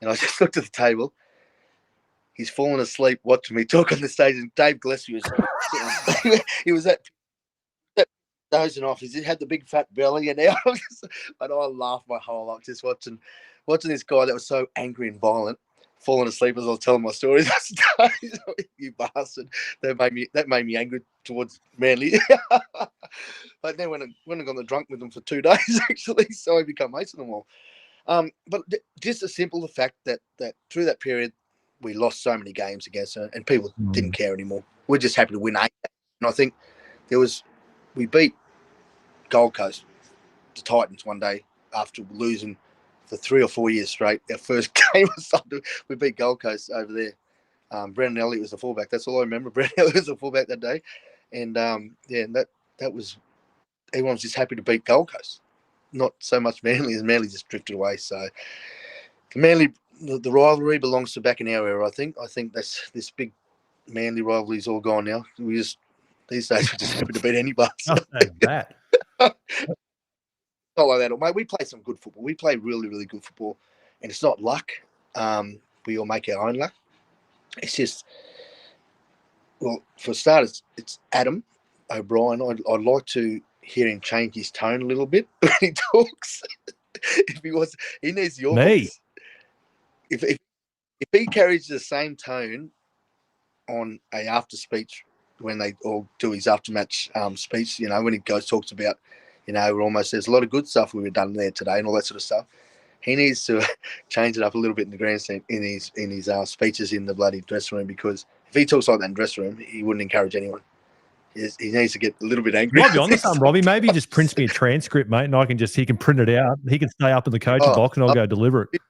and I just looked at the table, he's fallen asleep watching me talk on the stage, and Dave Gillespie was he was that dozing off. He had the big fat belly, and now but I laughed my whole life just watching this guy that was so angry and violent falling asleep as I was telling my stories. You bastard! That made me angry towards Manly. But then when I got drunk with them for 2 days, actually, so I become mates with them all. But just the simple fact that through that period we lost so many games against her, and people didn't care anymore. We're just happy to win 8. And I think we beat Gold Coast, the Titans, one day after losing for 3 or 4 years straight. Our first game was something. We beat Gold Coast over there. Brendan Elliott was the fullback. That's all I remember. Brendan Elliott was the fullback that day. And that was, everyone was just happy to beat Gold Coast. Not so much Manly, as Manly just drifted away. So Manly, the rivalry belongs to back in our era, I think. I think that's this big Manly rivalry is all gone now. These days we're just happy to beat anybody. Not that. Not like that, mate. We play some good football. We play really, really good football, and it's not luck. We all make our own luck. It's just, well, for starters, it's Adam O'Brien. I'd like to hear him change his tone a little bit when he talks. He needs your voice. If he carries the same tone on a after speech when they all do his after-match speech, when he talks about, there's a lot of good stuff we've done there today and all that sort of stuff. He needs to change it up a little bit in the grandstand in his speeches in the bloody dressing room, because if he talks like that in the dressing room, he wouldn't encourage anyone. He needs to get a little bit angry. Might be on the something, Robbie. Maybe he just prints me a transcript, mate, and he can print it out. He can stay up in the coaching box and I'll go deliver it.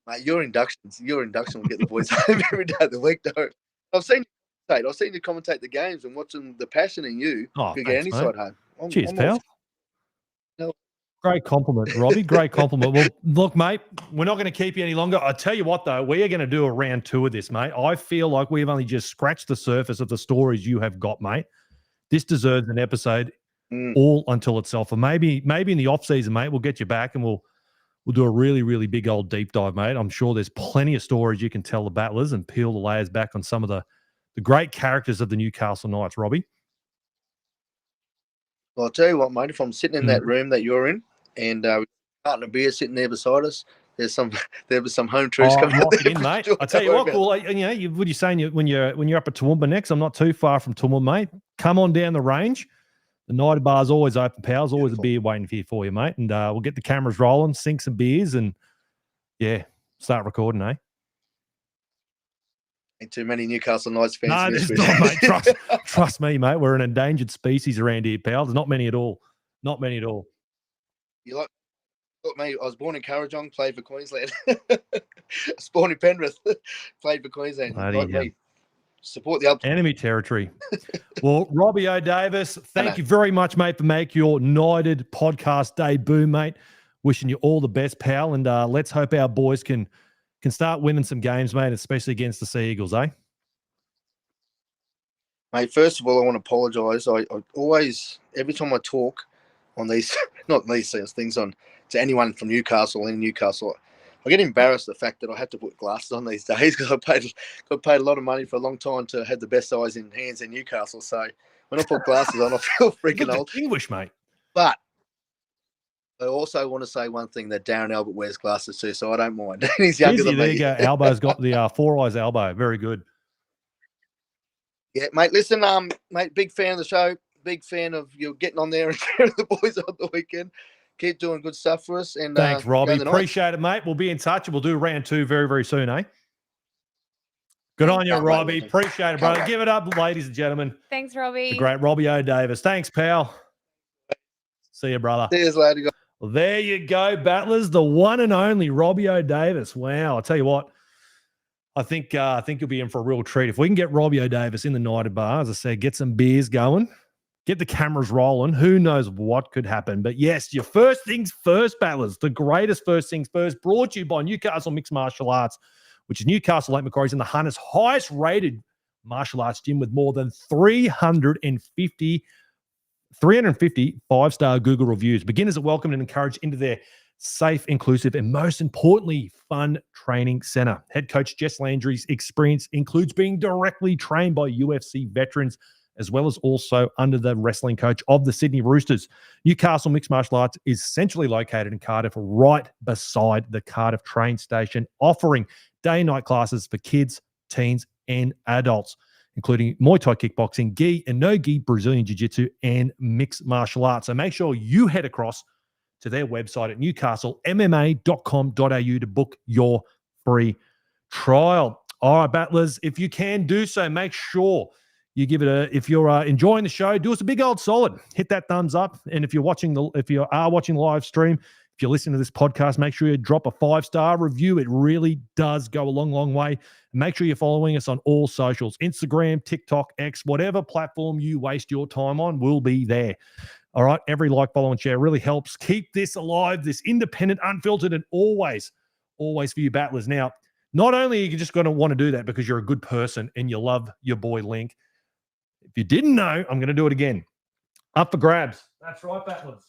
Mate, your induction will get the boys home every day of the week, though. I've seen you commentate the games, and watching the passion in you. Could get any side home. Cheers, pal. Great compliment, Robbie. Great compliment. Well, look, mate, we're not going to keep you any longer. I tell you what, though, we are going to do a round 2 of this, mate. I feel like we've only just scratched the surface of the stories you have got, mate. This deserves an episode all until itself. And maybe in the off season, mate, we'll get you back and we'll do a really, really big old deep dive, mate. I'm sure there's plenty of stories you can tell the battlers and peel the layers back on some of the great characters of the Newcastle Knights, Robbie. Well, I'll tell you what, mate, if I'm sitting in that room that you're in and we've got a carton of beer sitting there beside us, there was some home truths coming out there. In, mate. I tell you what, cool. What are you saying? When you're up at Toowoomba next, I'm not too far from Toowoomba, mate. Come on down the range. The night bar's always open, pals. Always a beer waiting for you, mate. And we'll get the cameras rolling, sink some beers, and start recording, eh? Ain't too many Newcastle Knights fans. No, there's not, mate. Trust me, mate. We're an endangered species around here, pal. There's not many at all. Not many at all. You like me? I was born in Currajong, played for Queensland. I was born in Penrith, played for Queensland. Me. Support the other. Enemy territory. Well, Robbie O'Davis, thank you very much, mate, for making your Knighted podcast debut, mate. Wishing you all the best, pal, and let's hope our boys can start winning some games, mate, especially against the Sea Eagles, eh? Mate, first of all, I want to apologise. I always, every time I talk on these, not these things, on to anyone from Newcastle in Newcastle, I get embarrassed the fact that I have to put glasses on these days because I got paid a lot of money for a long time to have the best eyes in hands in Newcastle. So when I put glasses on, I feel freaking old. English, mate. But I also want to say one thing, that Darren Albert wears glasses too, so I don't mind. He's younger than me. There you go. Albo's got the four eyes elbow. Very good. Yeah, mate. Listen, mate, big fan of the show. Big fan of you getting on there and cheering the boys on the weekend. Keep doing good stuff for us. And thanks, Robbie. Appreciate it, mate. We'll be in touch. We'll do round 2 very, very soon, eh? Good on you, Robbie. Appreciate it, brother. Give it up, ladies and gentlemen. Thanks, Robbie. The great Robbie O'Davis. Thanks, pal. See you, brother. Cheers, lady. Well, there you go, battlers. The one and only Robbie O'Davis. Wow. I'll tell you what. I think you'll be in for a real treat. If we can get Robbie O'Davis in the Knighted bar, as I said, get some beers going, get the cameras rolling, who knows what could happen. But yes, your first things first, battlers, the greatest first things first, brought to you by Newcastle Mixed Martial Arts, which is Newcastle Lake Macquarie's and the Hunters' highest rated martial arts gym with more than 350 5-star Google reviews. Beginners are welcomed and encouraged into their safe, inclusive, and most importantly, fun training center. Head coach Jess Landry's experience includes being directly trained by UFC veterans, as well as also under the wrestling coach of the Sydney Roosters. Newcastle Mixed Martial Arts is centrally located in Cardiff, right beside the Cardiff train station, offering day and night classes for kids, teens, and adults, including Muay Thai kickboxing, gi and no-gi Brazilian Jiu-Jitsu, and mixed martial arts. So make sure you head across to their website at newcastlemma.com.au to book your free trial. All right, battlers, if you can do so, make sure you give it if you're enjoying the show, do us a big old solid. Hit that thumbs up. And if you are watching the live stream, if you're listening to this podcast, make sure you drop a 5-star review. It really does go a long, long way. And make sure you're following us on all socials, Instagram, TikTok, X, whatever platform you waste your time on, we'll be there. All right. Every like, follow, and share really helps keep this alive, this independent, unfiltered, and always for you battlers. Now, not only are you just going to want to do that because you're a good person and you love your boy Linc. If you didn't know, I'm going to do it again. Up for grabs. That's right, battlers.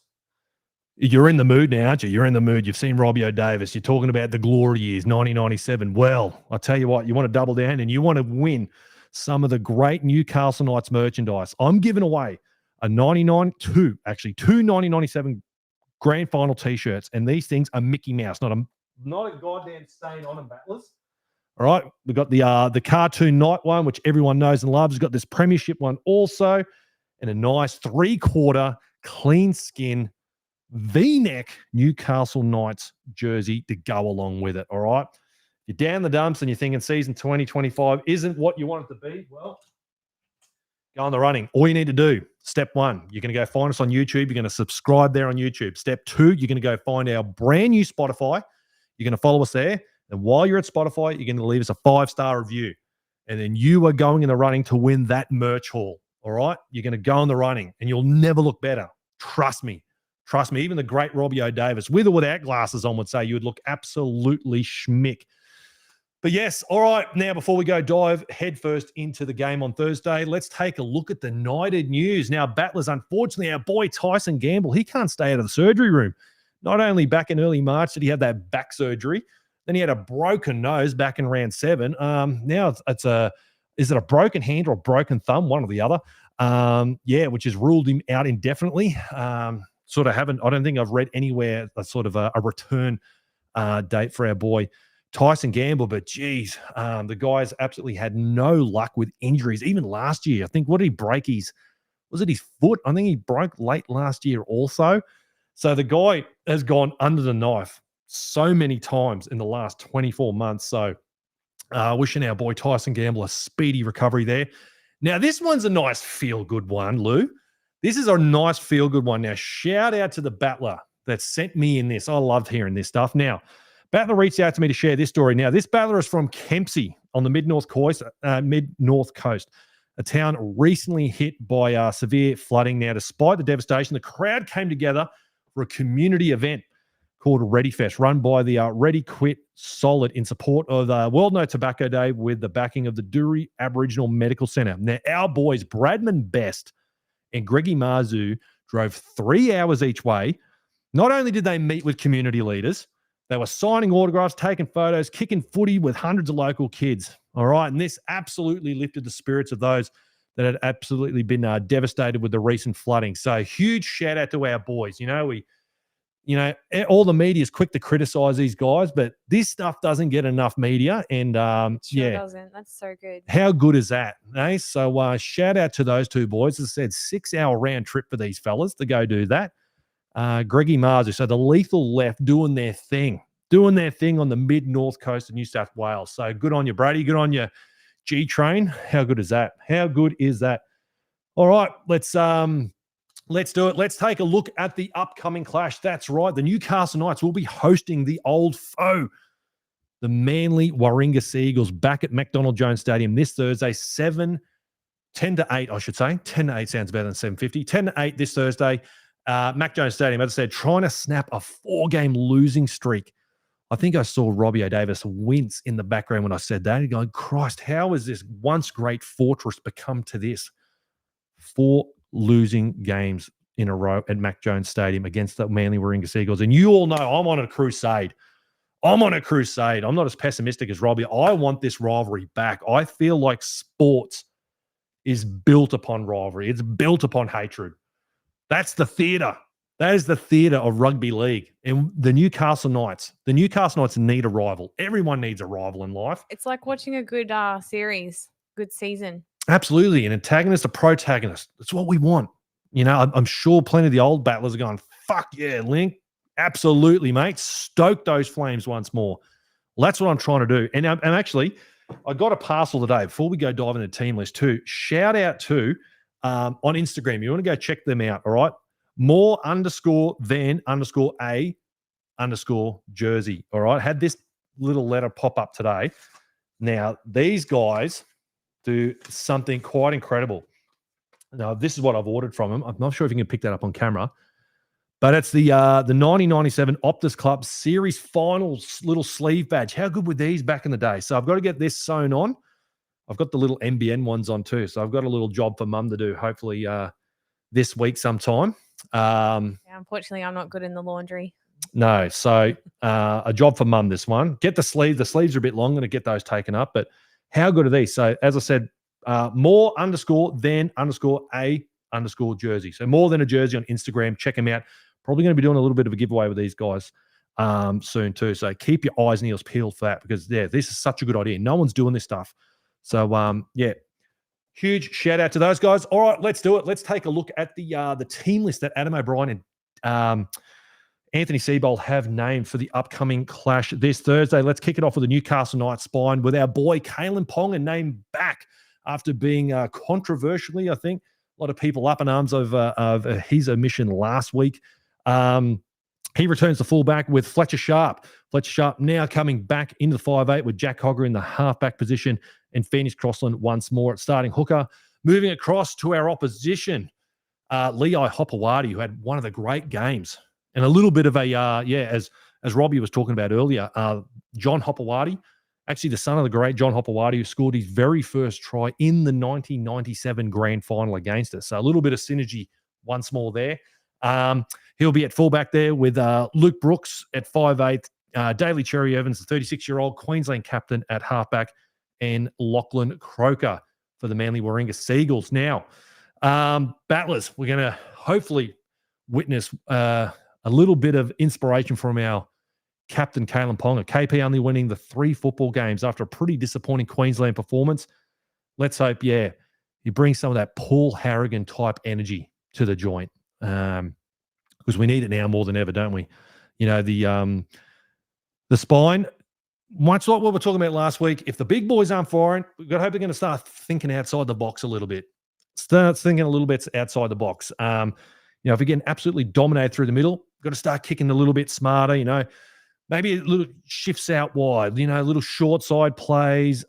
You're in the mood now, aren't you? You're in the mood. You've seen Robbie O'Davis. You're talking about the glory years, 1997. Well, I'll tell you what, you want to double down and you want to win some of the great Newcastle Knights merchandise. I'm giving away two 1997 grand final t-shirts, and these things are Mickey Mouse, not a goddamn stain on them, battlers. All right, we've got the cartoon Knight one, which everyone knows and loves. We've got this premiership one also, and a nice 3/4 clean skin V-neck Newcastle Knights jersey to go along with it. All right, you're down the dumps and you're thinking season 2025 isn't what you want it to be. Well, go on the running. All you need to do, step 1, you're going to go find us on YouTube. You're going to subscribe there on YouTube. Step 2, you're going to go find our brand new Spotify. You're going to follow us there. And while you're at Spotify, you're going to leave us a 5-star review. And then you are going in the running to win that merch haul. All right? You're going to go in the running and you'll never look better. Trust me. Trust me. Even the great Robbie O'Davis, with or without glasses on, would say you would look absolutely schmick. But yes, all right, now before we go dive headfirst into the game on Thursday, let's take a look at the Knighted news. Now, battlers, unfortunately, our boy Tyson Gamble, he can't stay out of the surgery room. Not only back in early March did he have that back surgery, then he had a broken nose back in round 7. Now is it a broken hand or a broken thumb, one or the other? Which has ruled him out indefinitely. I don't think I've read anywhere a sort of a return date for our boy Tyson Gamble, but geez, the guy's absolutely had no luck with injuries. Even last year, I think, what did he break? Was it his foot? I think he broke late last year also. So the guy has gone under the knife so many times in the last 24 months. So wishing our boy Tyson Gamble a speedy recovery there. Now, this one's a nice feel-good one, Lou. This is a nice feel-good one. Now, shout out to the battler that sent me in this. I loved hearing this stuff. Now, Battler reached out to me to share this story. Now, this battler is from Kempsey on the mid-north coast, a town recently hit by severe flooding. Now, despite the devastation, the crowd came together for a community event called Ready Fest, run by the Ready Quit Solid in support of World No Tobacco Day with the backing of the Dewey Aboriginal Medical Centre. Now, our boys, Bradman Best and Greggy Marzu, drove 3 hours each way. Not only did they meet with community leaders, they were signing autographs, taking photos, kicking footy with hundreds of local kids. All right. And this absolutely lifted the spirits of those that had absolutely been devastated with the recent flooding. So huge shout out to our boys. All the media is quick to criticize these guys, but this stuff doesn't get enough media. And doesn't. That's so good. How good is that? Eh? So shout out to those two boys. As I said, 6-hour round trip for these fellas to go do that. Greggy Marzu, so the Lethal Left doing their thing on the mid-north coast of New South Wales. So good on you, Brady. Good on you, G-Train. How good is that? All right, let's do it. Let's take a look at the upcoming clash. That's right. The Newcastle Knights will be hosting the old foe, the Manly Warringah Seagulls, back at McDonald Jones Stadium this Thursday, 10 to 8, I should say. 10 to 8 sounds better than 7:50. 10 to 8 this Thursday. Mac Jones Stadium, as I said, trying to snap a 4-game losing streak. I think I saw Robbie O'Davis wince in the background when I said that. He's going, Christ, how has this once great fortress become to this? 4 losing games in a row at Mac Jones Stadium against the Manly Warringah Seagulls. And you all know I'm on a crusade. I'm not as pessimistic as Robbie. I want this rivalry back. I feel like sports is built upon rivalry. It's built upon hatred. That's the theatre. That is the theatre of rugby league. And the Newcastle Knights need a rival. Everyone needs a rival in life. It's like watching a good series, good season. Absolutely. An antagonist, a protagonist. That's what we want. I'm sure plenty of the old battlers are going, fuck yeah, Linc. Absolutely, mate. Stoke those flames once more. Well, that's what I'm trying to do. And actually, I got a parcel today before we go dive into the team list too. Shout out to on Instagram. You want to go check them out, all right? more_than_a_jersey, all right? Had this little letter pop up today. Now, these guys do something quite incredible. Now, this is what I've ordered from them. I'm not sure if you can pick that up on camera, but it's the 1997 Optus Club Series Finals little sleeve badge. How good were these back in the day? So I've got to get this sewn on. I've got the little NBN ones on too. So I've got a little job for Mum to do, hopefully this week sometime. Unfortunately, I'm not good in the laundry. No. So a job for Mum, this one. Get the sleeves. The sleeves are a bit long. I'm going to get those taken up. But how good are these? So as I said, more_than_a_jersey. So more than a jersey on Instagram. Check them out. Probably going to be doing a little bit of a giveaway with these guys soon too. So keep your eyes and ears peeled for that because, this is such a good idea. No one's doing this stuff. So, huge shout out to those guys. All right, let's do it. Let's take a look at the team list that Adam O'Brien and Anthony Seibold have named for the upcoming clash this Thursday. Let's kick it off with the Newcastle Knights spine with our boy Kalen Ponga named back after being controversially, I think, a lot of people up in arms of his omission last week. He returns to fullback with Fletcher Sharp. Fletcher Sharp now coming back into the 5'8" with Jack Hogger in the halfback position and Phoenix Crossland once more at starting hooker. Moving across to our opposition, Lei Hopewadi, who had one of the great games and a little bit of as Robbie was talking about earlier, John Hopewadi, actually the son of the great John Hopewadi, who scored his very first try in the 1997 grand final against us. So a little bit of synergy once more there. He'll be at fullback there with Luke Brooks at 5'8", Daly Cherry Evans, the 36-year-old Queensland captain at halfback, and Lachlan Croker for the Manly Warringah Seagulls. Now, battlers, we're going to hopefully witness a little bit of inspiration from our captain, Kalen Ponga. KP only winning the 3 football games after a pretty disappointing Queensland performance. Let's hope, he brings some of that Paul Harrigan type energy to the joint. Because we need it now more than ever, don't we? The spine, much like what we were talking about last week, if the big boys aren't firing, we've got to hope they're going to start thinking outside the box a little bit. Start thinking a little bit outside the box. If we're getting absolutely dominated through the middle, we've got to start kicking a little bit smarter. maybe a little shifts out wide, little short side plays.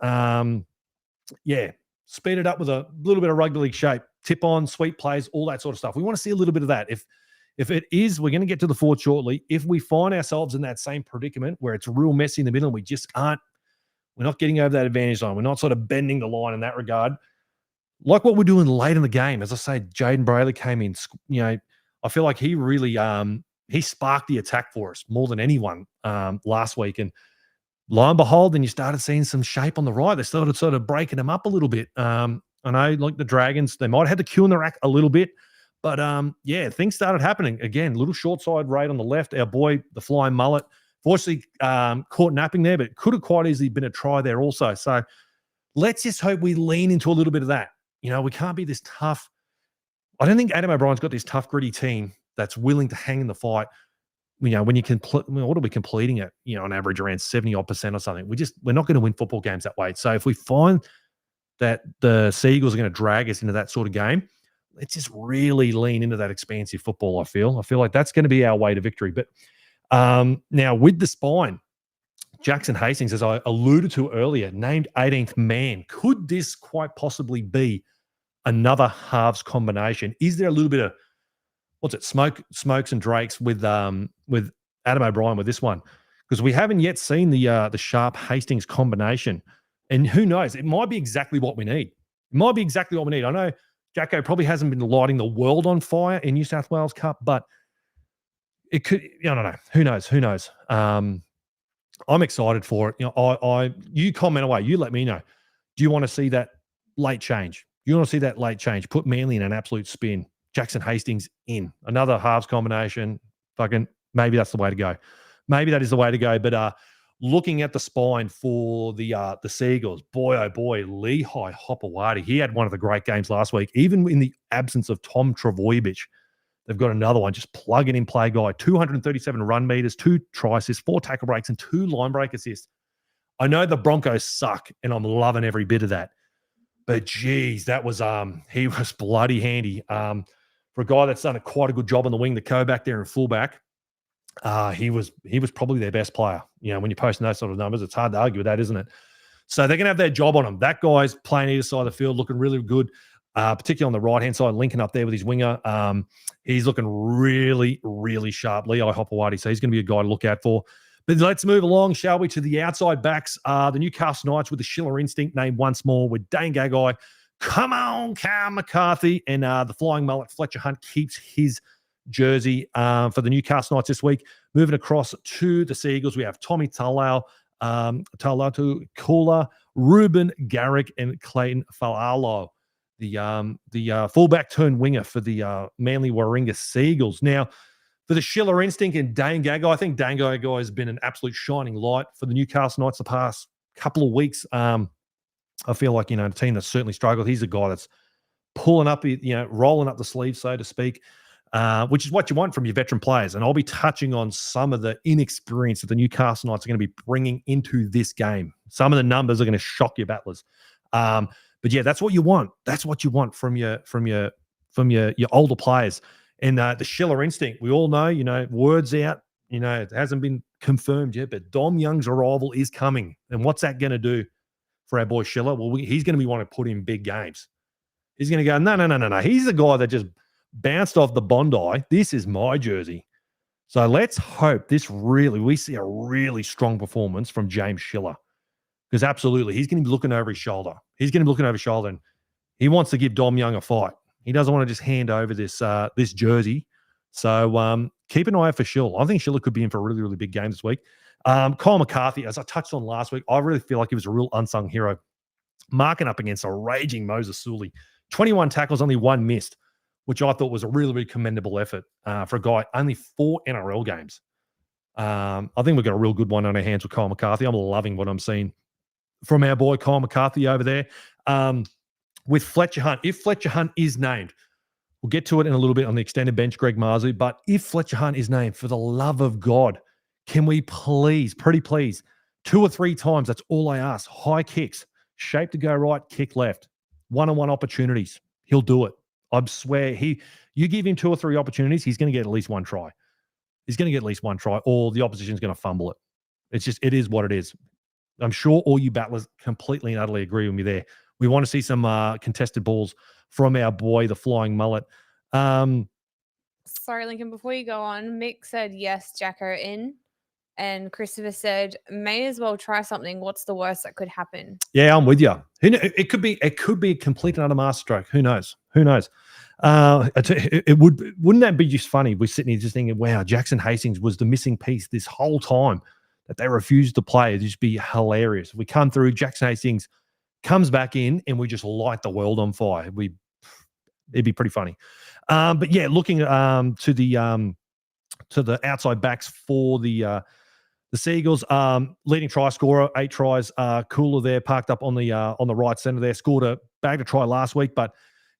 Speed it up with a little bit of rugby league shape, tip on, sweep plays, all that sort of stuff. We want to see a little bit of that. If it is, we're going to get to the fourth shortly. If we find ourselves in that same predicament where it's real messy in the middle and we're not getting over that advantage line, we're not sort of bending the line in that regard, like what we're doing late in the game. As I say, Jaden Brayley came in, I feel like he really he sparked the attack for us more than anyone last week. And lo and behold, then you started seeing some shape on the right. They started sort of breaking them up a little bit. I know, like the Dragons, they might have had the cue in the rack a little bit. But, things started happening. Again, little short side raid on the left. Our boy, the flying mullet, fortunately caught napping there, but it could have quite easily been a try there also. So let's just hope we lean into a little bit of that. We can't be this tough. I don't think Adam O'Brien's got this tough, gritty team that's willing to hang in the fight. When you can, what are we completing at, on average around 70% or something? We're not going to win football games that way. So if we find that the Seagulls are going to drag us into that sort of game, let's just really lean into that expansive football. I feel like that's going to be our way to victory. But now with the spine, Jackson Hastings, as I alluded to earlier, named 18th man. Could this quite possibly be another halves combination? Is there a little bit of smokes and drakes with Adam O'Brien with this one? Because we haven't yet seen the Sharp Hastings combination, and who knows? It might be exactly what we need. I know Jacko probably hasn't been lighting the world on fire in New South Wales Cup, but it could. I don't know. Who knows? I'm excited for it. You comment away. You let me know. Do you want to see that late change? Put Manly in an absolute spin. Jackson Hastings in another halves combination. Maybe that's the way to go. Maybe that is the way to go. But looking at the spine for the Seagulls, boy, oh boy, Lehigh Hopewadi. He had one of the great games last week, even in the absence of Tom Travojevic. They've got another one, just plug it in play guy. 237 run meters, 2 try assists, 4 tackle breaks, and 2 line break assists. I know the Broncos suck, and I'm loving every bit of that. But geez, that was he was bloody handy. For a guy that's done quite a good job on the wing, the co-back there and fullback, he was probably their best player. When you're posting those sort of numbers, it's hard to argue with that, isn't it? So they're going to have their job on him. That guy's playing either side of the field, looking really good, particularly on the right-hand side, linking up there with his winger. He's looking really, really sharp. Lehigh Hopewadi, so he's going to be a guy to look out for. But let's move along, shall we, to the outside backs. The Newcastle Knights with the Schiller instinct named once more with Dane Gagai. Come on, Cam McCarthy. And the flying mullet, Fletcher Hunt, keeps his jersey for the Newcastle Knights this week. Moving across to the Seagulls, we have Tommy Talau, Talatu Kula, Ruben Garrick, and Clayton Falalo, the fullback turned winger for the Manly Warringah Seagulls. Now, for the Schiller instinct and Dane Gagai, I think Dane Gagai has been an absolute shining light for the Newcastle Knights the past couple of weeks. I feel like, a team that's certainly struggled. He's a guy that's pulling up, rolling up the sleeves, so to speak, which is what you want from your veteran players. And I'll be touching on some of the inexperience that the Newcastle Knights are going to be bringing into this game. Some of the numbers are going to shock your battlers. But yeah, that's what you want. That's what you want from your older players. And the Schiller instinct, we all know, words out, it hasn't been confirmed yet, but Dom Young's arrival is coming. And what's that going to do for our boy Schiller? Well, he's going to be wanting to put in big games. He's going to go, no. He's the guy that just bounced off the Bondi. This is my jersey. So let's hope we see a really strong performance from James Schiller. Because absolutely, he's going to be looking over his shoulder. And he wants to give Dom Young a fight. He doesn't want to just hand over this jersey. So keep an eye out for Schiller. I think Schiller could be in for a really, really big game this week. Kyle McCarthy, as I touched on last week, I really feel like he was a real unsung hero. Marking up against a raging Moses Sully. 21 tackles, only 1 missed, which I thought was a really, really commendable effort for a guy. Only 4 NRL games. I think we've got a real good one on our hands with Kyle McCarthy. I'm loving what I'm seeing from our boy Kyle McCarthy over there. With Fletcher Hunt, if Fletcher Hunt is named, we'll get to it in a little bit on the extended bench, Greg Marzu, but if Fletcher Hunt is named, for the love of God, can we please, 2 or 3 times, that's all I ask, high kicks, shape to go right, kick left, one-on-one opportunities, he'll do it. I swear, you give him 2 or 3 opportunities, he's going to get at least 1 try. Or the opposition's going to fumble it. It is what it is. I'm sure all you battlers completely and utterly agree with me there. We want to see some contested balls from our boy, the Flying Mullet. Sorry, Lincoln, before you go on, Mick said yes, Jacko in. And Christopher said, may as well try something. What's the worst that could happen? Yeah, I'm with you. It could be a complete and utter masterstroke. Who knows? Wouldn't that be just funny? We're sitting here just thinking, wow, Jackson Hastings was the missing piece this whole time that they refused to play. It'd just be hilarious. We come through, Jackson Hastings comes back in, and we just light the world on fire. It'd be pretty funny. But yeah, looking to the outside backs for the Seagulls, leading try scorer, 8 tries. Cooler there, parked up on the right centre there, scored a bag to try last week, but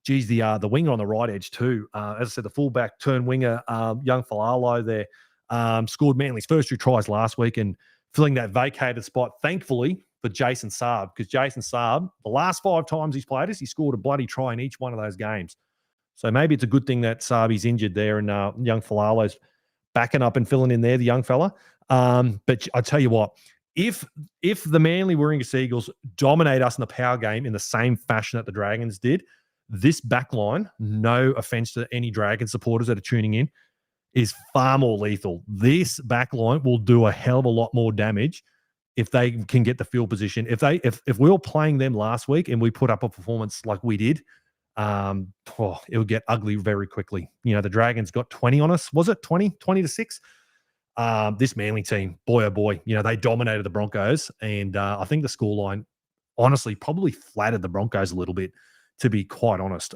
geez, the winger on the right edge too. As I said, the fullback turn winger, young Falalo there, scored Manly's first 2 tries last week and filling that vacated spot, thankfully, for Jason Saab, because Jason Saab, the last 5 times he's played us, he scored a bloody try in each one of those games. So maybe it's a good thing that Saabi's injured there and young Falalo's backing up and filling in there, the young fella. But I tell you what, if the Manly Warringah Seagulls dominate us in the power game in the same fashion that the Dragons did, this back line, no offense to any Dragon supporters that are tuning in, is far more lethal. This back line will do a hell of a lot more damage if they can get the field position. If we were playing them last week and we put up a performance like we did, it would get ugly very quickly. You know, the Dragons got 20 on us. Was it 20-6? This Manly team, boy, oh boy, you know, they dominated the Broncos. And I think the scoreline, honestly, probably flattered the Broncos a little bit, to be quite honest.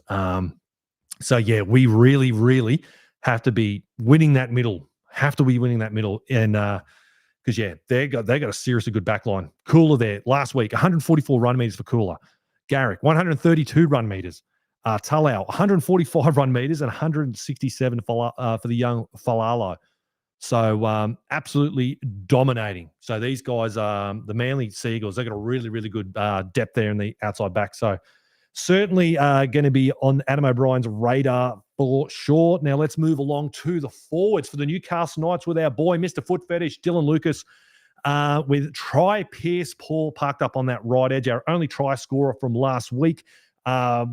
So, yeah, we really, really have to be winning that middle. And because, yeah, they got a seriously good back line. Cooler there last week, 144 run meters for Cooler. Garrick, 132 run meters. Talau, 145 run meters and 167 for the young Falalo. So absolutely dominating. So these guys, the Manly Seagulls, they've got a really, really good depth there in the outside back. So certainly going to be on Adam O'Brien's radar for sure. Now let's move along to the forwards for the Newcastle Knights with our boy, Mr. Foot Fetish, Dylan Lucas, with Try Pierce Paul parked up on that right edge, our only try scorer from last week,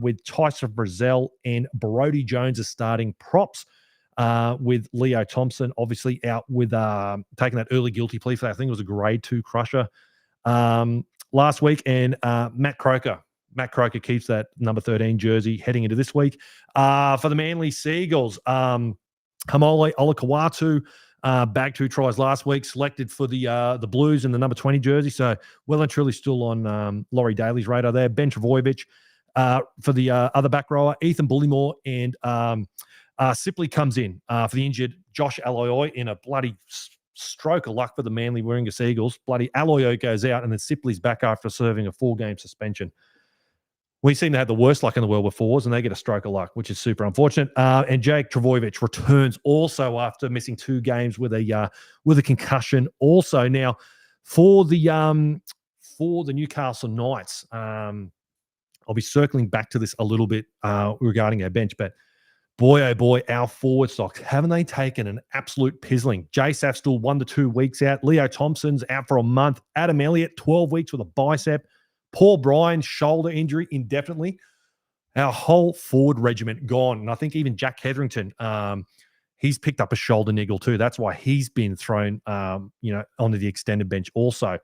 with Tyson Frizzell and Brodie Jones as starting props. With Leo Thompson, obviously out with taking that early guilty plea for that. I think it was a grade 2 crusher last week. And Matt Croker keeps that number 13 jersey heading into this week. For the Manly Seagulls, Hamole Olakawatu bagged 2 tries last week, selected for the Blues in the number 20 jersey. So well and truly still on Laurie Daly's radar there. Ben Travojevic for the other back rower, Ethan Bullymore, and Sipley comes in for the injured Josh Aloioi in a bloody stroke of luck for the Manly Warringah Seagulls. Bloody Aloioi goes out, and then Sipley's back after serving a 4-game suspension. We seem to have the worst luck in the world with forwards, and they get a stroke of luck, which is super unfortunate. And Jake Travojevic returns also after missing 2 games with a concussion. Also now for the Newcastle Knights, I'll be circling back to this a little bit regarding our bench, but boy, oh boy, our forward stocks, haven't they taken an absolute pizzling? J-Saf still 1 to 2 weeks out. Leo Thompson's out for a month. Adam Elliott, 12 weeks with a bicep. Paul Bryan, shoulder injury indefinitely. Our whole forward regiment gone. And I think even Jack Hetherington, he's picked up a shoulder niggle too. That's why he's been thrown, onto the extended bench also.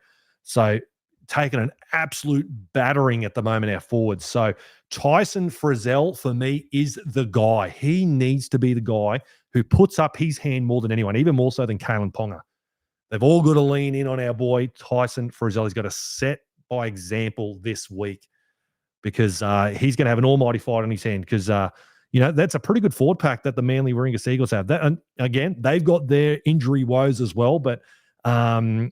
So taking an absolute battering at the moment, our forwards. So Tyson Frizzell, for me, is the guy. He needs to be the guy who puts up his hand more than anyone, even more so than Kalen Ponga. They've all got to lean in on our boy, Tyson Frizzell. He's got to set by example this week because he's going to have an almighty fight on his hand because, that's a pretty good forward pack that the Manly Warringah Seagulls have. That, and again, they've got their injury woes as well, but they're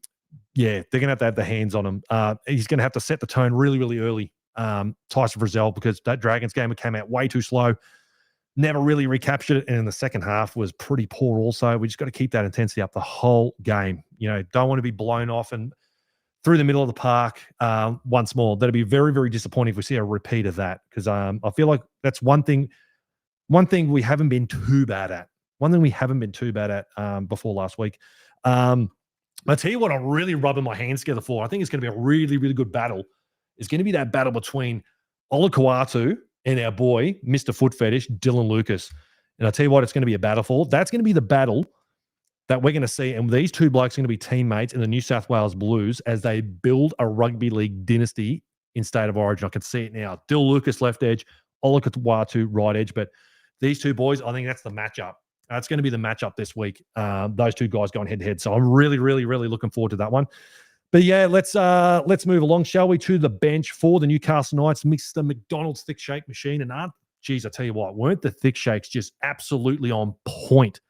going to have the hands on him. He's going to have to set the tone really, really early, Tyson Frizzell, because that Dragons game came out way too slow, never really recaptured it, and in the second half was pretty poor also. We just got to keep that intensity up the whole game. Don't want to be blown off and through the middle of the park once more. That'd be very, very disappointing if we see a repeat of that because I feel like that's one thing we haven't been too bad at. Before last week. I tell you what, I'm really rubbing my hands together for. I think it's going to be a really, really good battle. It's going to be that battle between Olakau'atu and our boy, Mr. Foot Fetish, Dylan Lucas. And I'll tell you what, it's going to be a battle for. That's going to be the battle that we're going to see. And these two blokes are going to be teammates in the New South Wales Blues as they build a rugby league dynasty in State of Origin. I can see it now. Dylan Lucas, left edge, Olakau'atu, right edge. But these two boys, I think that's the matchup. That's going to be the matchup this week. Those two guys going head to head. So I'm really, really, really looking forward to that one. But yeah, let's move along, shall we, to the bench for the Newcastle Knights, Mr. McDonald's thick shake machine. And geez, I tell you what, weren't the thick shakes just absolutely on point?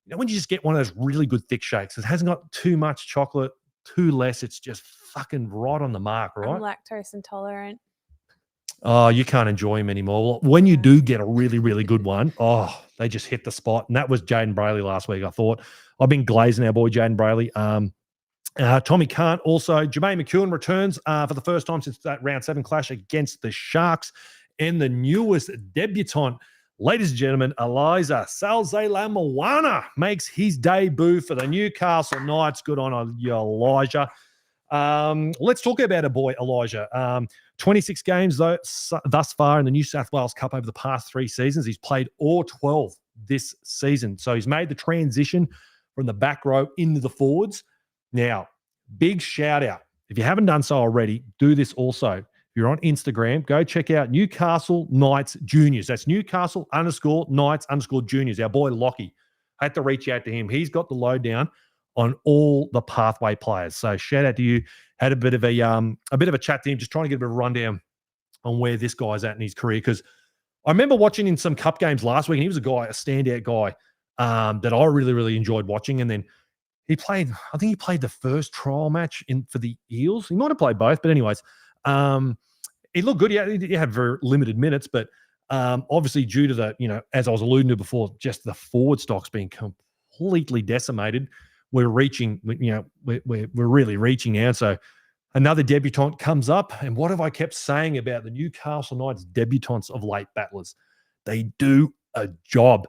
You know, when you just get one of those really good thick shakes, it hasn't got too much chocolate, too less. It's just fucking right on the mark, right? I'm lactose intolerant. Oh, you can't enjoy them anymore. When you do get a really, really good one, they just hit the spot. And that was Jaden Brayley last week, I thought. I've been glazing our boy Jaden Brayley. Tommy Kant also. Jermaine McEwen returns for the first time since that round 7 clash against the Sharks. And the newest debutant, ladies and gentlemen, Eliza Salze-Lamoana makes his debut for the Newcastle Knights. Good on you, Elijah. Let's talk about a boy, Elijah. 26 games thus far in the New South Wales Cup over the past 3 seasons. He's played all 12 this season. So he's made the transition from the back row into the forwards. Now, big shout out. If you haven't done so already, do this also. If you're on Instagram, go check out Newcastle Knights Juniors. That's Newcastle_Knights_Juniors. Our boy Lockie. I had to reach out to him. He's got the lowdown on all the pathway players. So shout out to you. Had a bit of a chat to him, just trying to get a bit of a rundown on where this guy's at in his career. Because I remember watching in some cup games last week, and he was a standout guy that I really, really enjoyed watching. And then I think he played the first trial match for the Eels. He might have played both, but anyways, he looked good. He had very limited minutes, but obviously due to the, as I was alluding to before, just the forward stock's being completely decimated. We're reaching, we're really reaching out. So another debutant comes up. And what have I kept saying about the Newcastle Knights debutants of late, battlers? They do a job.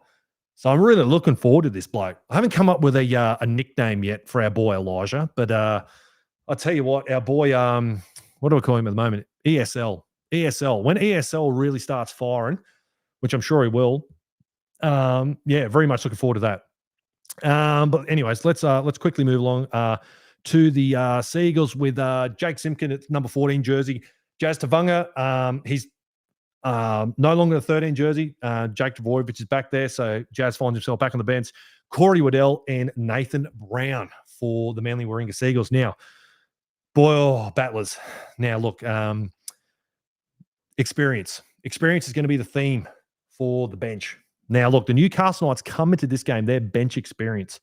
So I'm really looking forward to this bloke. I haven't come up with a nickname yet for our boy Elijah, but I'll tell you what, our boy, what do I call him at the moment? ESL. When ESL really starts firing, which I'm sure he will, very much looking forward to that. But anyways, let's quickly move along to the Seagulls with Jake Simpkin at number 14 jersey. Jazz Tavunga, he's no longer the 13 jersey. Jake Trbojevic is back there, so Jazz finds himself back on the bench. Corey Waddell and Nathan Brown for the Manly Warringah Seagulls. Now, battlers. Now, look, experience. Experience is going to be the theme for the bench. Now, look, the Newcastle Knights come into this game, their bench experience,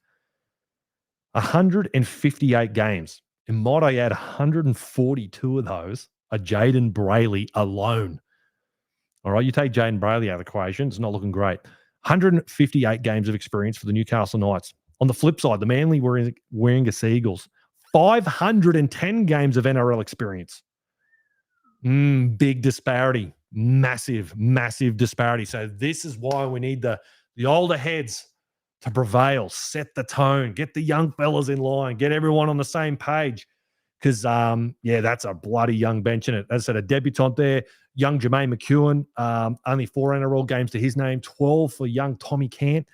158 games. And might I add, 142 of those are Jaden Brayley alone. All right, you take Jaden Brayley out of the equation, it's not looking great. 158 games of experience for the Newcastle Knights. On the flip side, the Manly Warringah Seagulls, 510 games of NRL experience. Big disparity. Massive, massive disparity. So this is why we need the older heads to prevail, set the tone, get the young fellas in line, get everyone on the same page. Because, that's a bloody young bench in it. As I said, a debutant there, young Jermaine McEwen, only 4 NRL games to his name, 12 for young Tommy Kant.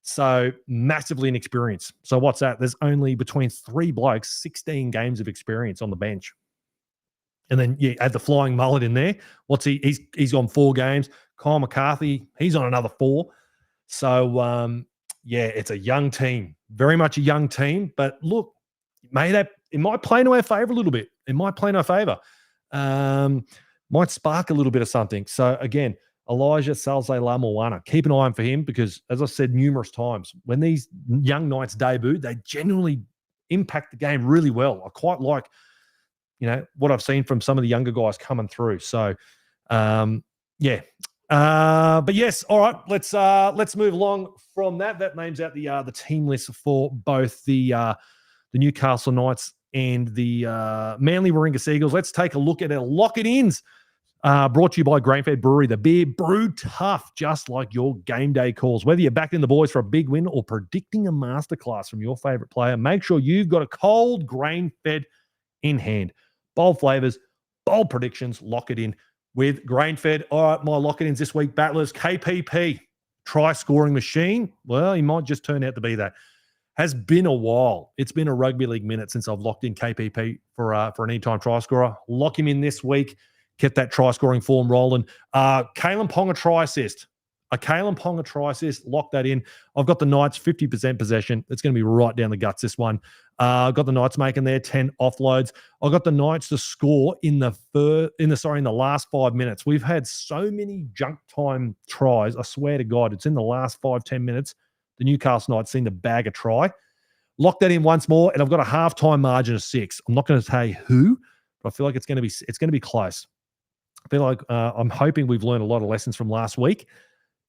So massively inexperienced. So what's that? There's only between 3 blokes, 16 games of experience on the bench. And then you add the flying mullet in there. What's he's on 4 games. Kyle McCarthy, he's on another 4. So, it's a young team. Very much a young team. But look, it might play into our favour a little bit. It might play in our favour. Might spark a little bit of something. So, again, Elijah Salze-Lamoana. Keep an eye on for him because, as I said numerous times, when these young Knights debut, they genuinely impact the game really well. I quite like what I've seen from some of the younger guys coming through. So, but yes, all right. Let's move along from that. That names out the team list for both the Newcastle Knights and the Manly Warringah Seagulls. Let's take a look at our lock-it-ins Brought to you by Grain-Fed Brewery, the beer brewed tough, just like your game day calls. Whether you're backing the boys for a big win or predicting a masterclass from your favorite player, make sure you've got a cold Grain-Fed in hand. Bold flavors, bold predictions, lock it in with Grain-Fed. All right, my lock-it-ins this week, Battlers, KPP, try-scoring machine. Well, he might just turn out to be that. Has been a while. It's been a rugby league minute since I've locked in KPP for an anytime try scorer. Lock him in this week. Kept that try-scoring form rolling. Kalen Ponga try assist. A Kalen Ponga try assist. Lock that in. I've got the Knights 50% possession. It's going to be right down the guts, this one. I've got the Knights making their 10 offloads. I've got the Knights to score in the last 5 minutes. We've had so many junk time tries. I swear to God, it's in the last 5-10 minutes. The Newcastle Knights seem to bag a try. Lock that in once more, and I've got a halftime margin of 6. I'm not going to say who, but I feel like it's going to be close. I feel like I'm hoping we've learned a lot of lessons from last week,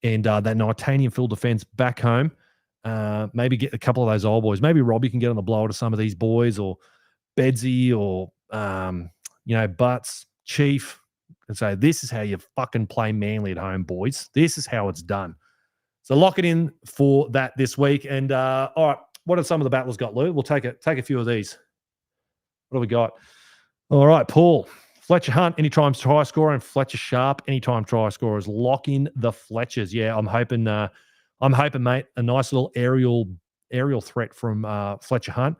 and that Nitanian field defense back home. Maybe get a couple of those old boys. Maybe Robbie can get on the blower to some of these boys, or Bedsy, or Butts, Chief, and say, this is how you fucking play Manly at home, boys. This is how it's done. So lock it in for that this week. And all right, what have some of the battlers got, Lou? We'll take a few of these. What do we got? All right, Paul. Fletcher Hunt, anytime try scorer, and Fletcher Sharp, anytime try scorers. Lock in the Fletchers. Yeah, I'm hoping, mate, a nice little aerial threat from Fletcher Hunt.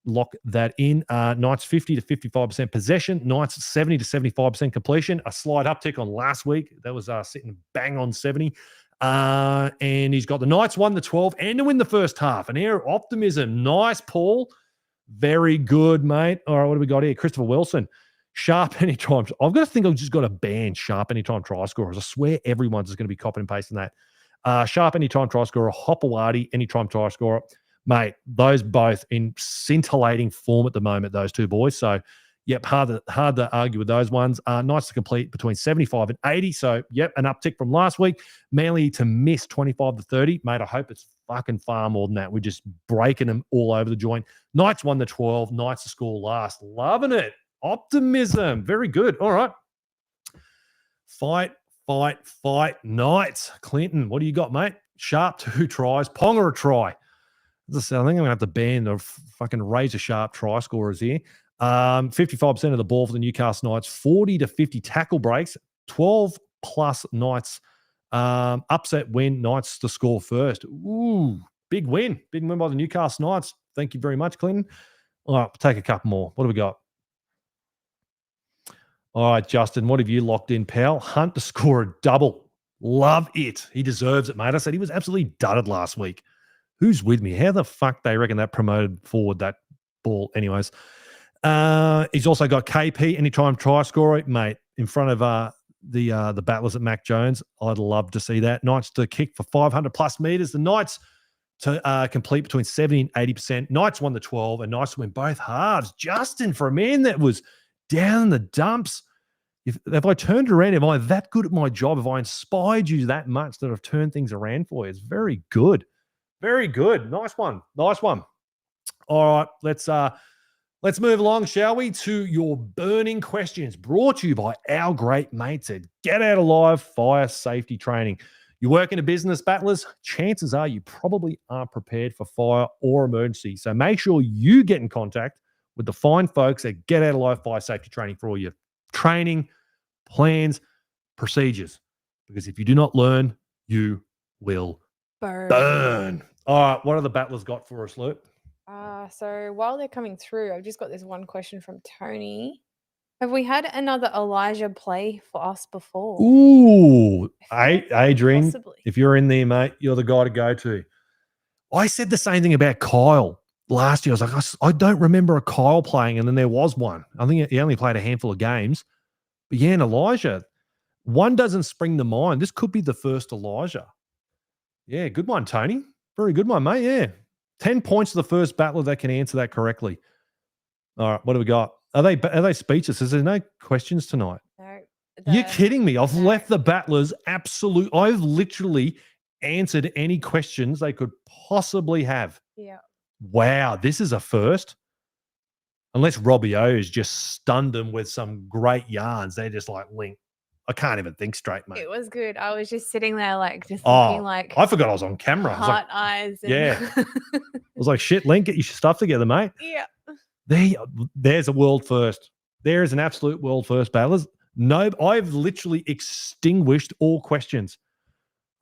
Lock that in. Knights 50 to 55% possession. Knights 70 to 75% completion. A slight uptick on last week. That was sitting bang on 70. And he's got the Knights won the 12 and to win the first half. An air of optimism. Nice, Paul. Very good, mate. All right, what do we got here? Christopher Wilson. Sharp anytime. I've got to think I've just got to ban Sharp anytime try scorers. I swear everyone's just going to be copying and pasting that. Sharp anytime try scorer. Hopewadi anytime try scorer. Mate, those both in scintillating form at the moment, those two boys. So, yep, hard to argue with those ones. Nice to complete between 75 and 80. So, yep, an uptick from last week. Manly to miss 25 to 30. Mate, I hope it's fucking far more than that. We're just breaking them all over the joint. Knights won the 12. Knights to score last. Loving it. Optimism. Very good. All right. Fight. Knights. Clinton, what do you got, mate? Sharp 2 tries. Ponga a try. As I think I'm going to have to ban the fucking razor sharp try scorers here. 55% of the ball for the Newcastle Knights. 40 to 50 tackle breaks. 12 plus Knights. Upset win. Knights to score first. Ooh, big win. Big win by the Newcastle Knights. Thank you very much, Clinton. All right, we'll take a couple more. What do we got? All right, Justin, what have you locked in, pal? Hunt to score a double. Love it. He deserves it, mate. I said he was absolutely dudded last week. Who's with me? How the fuck they reckon that promoted forward that ball? Anyways, he's also got KP, anytime try scorer, mate, in front of the battlers at Mac Jones. I'd love to see that. Knights to kick for 500 plus meters. The Knights to complete between 70 and 80%. Knights won the 12, and Knights win both halves. Justin, for a man that was down in the dumps, if I turned around, am I that good at my job? Have I inspired you that much that I've turned things around for you? It's very good. Very good. Nice one. Nice one. All right, let's move along, shall we, to your burning questions, brought to you by our great mates at Get Out Alive Fire Safety Training. You work in a business, battlers, chances are you probably aren't prepared for fire or emergency. So make sure you get in contact with the fine folks at Get Out Alive Fire Safety Training for all your training, plans, procedures. Because if you do not learn, you will burn. All right, what have the battlers got for us, Luke? So while they're coming through, I've just got this one question from Tony. Have we had another Elijah play for us before? Ooh, Adrian, possibly. if you're in there, mate, you're the guy to go to. I said the same thing about Kyle last year. I was like, I don't remember a Kyle playing, and then there was one. I think he only played a handful of games. But yeah, and Elijah, one doesn't spring to mind. This could be the first Elijah. Yeah, good one, Tony. Very good one, mate. Yeah. 10 points to the first battler that can answer that correctly. All right, what do we got? Are they speechless? Is there no questions tonight? No. You're kidding me. I've left the battlers absolute. I've literally answered any questions they could possibly have. Yeah. Wow, this is a first. unless Robbie O's just stunned them with some great yarns, they're just like, Linc, I can't even think straight, mate. It was good. I was just sitting there looking like I forgot I was on camera. I was heart like, eyes. And yeah. I was like, shit, Linc, get your stuff together, mate. Yeah. There's a world first. There is an absolute world first, battlers. No, I've literally extinguished all questions.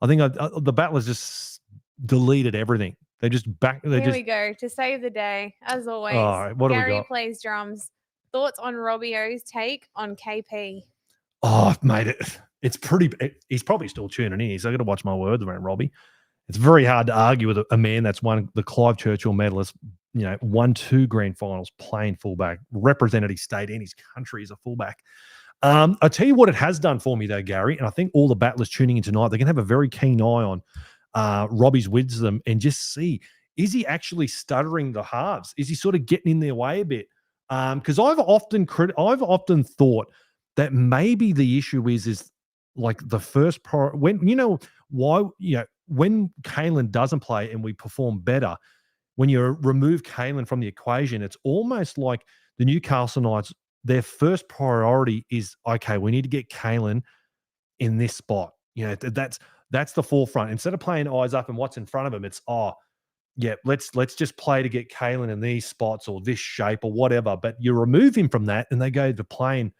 I think the battlers just deleted everything. They just Here we go to save the day, as always. All right, what do we Gary got? plays drums. Thoughts on Robbie O's take on KP? Oh, mate, it's pretty. He's probably still tuning in. He's got to watch my words around Robbie. It's very hard to argue with a man that's won the Clive Churchill medalist. Won 2 grand finals playing fullback, represented his state and his country as a fullback. I'll tell you what it has done for me, though, Gary, and I think all the battlers tuning in tonight, they're going to have a very keen eye on Robbie's wisdom and just see, is he actually stuttering the halves? Is he sort of getting in their way a bit? Because I've often thought that maybe the issue is like the first when Kalen doesn't play and we perform better, when you remove Kalen from the equation, it's almost like the Newcastle Knights, their first priority is, okay, we need to get Kalen in this spot. That's the forefront. Instead of playing eyes up and what's in front of him, it's, let's just play to get Kalen in these spots or this shape or whatever. But you remove him from that and they go to playing,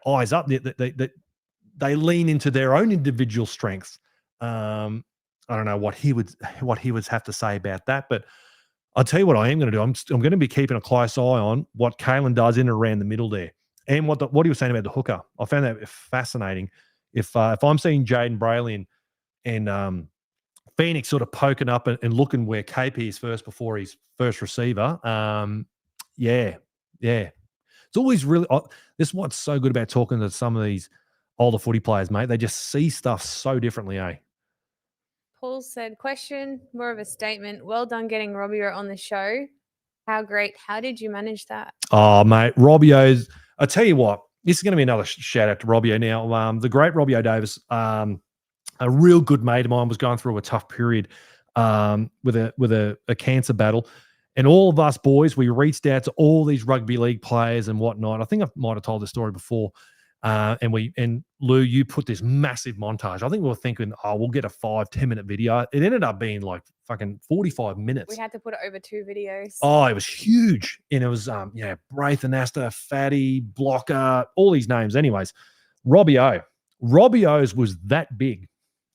eyes up. They lean into their own individual strengths. I don't know what he would have to say about that, but I'll tell you what I am going to do. I'm going to be keeping a close eye on what Kalen does in and around the middle there, and what he was saying about the hooker. I found that fascinating. If I'm seeing Jaden Brayley and Phoenix sort of poking up and looking where KP is first before his first receiver, it's always really. This is what's so good about talking to some of these older footy players, mate. They just see stuff so differently, eh? Paul said, question, more of a statement. Well done getting Robbie on the show. How great. How did you manage that? Oh, mate, Robbie O's. I tell you what, this is going to be another shout out to Robbie O. Now, the great Robbie O'Davis, a real good mate of mine, was going through a tough period with a cancer battle. And all of us boys, we reached out to all these rugby league players and whatnot. I think I might have told this story before. And Lou, you put this massive montage. I think we were thinking, we'll get a 5-10 minute video. It ended up being like fucking 45 minutes. We had to put it over 2 videos. Oh, it was huge. And it was, Braith and Asta, Fatty, Blocker, all these names. Anyways, Robbie O's was that big.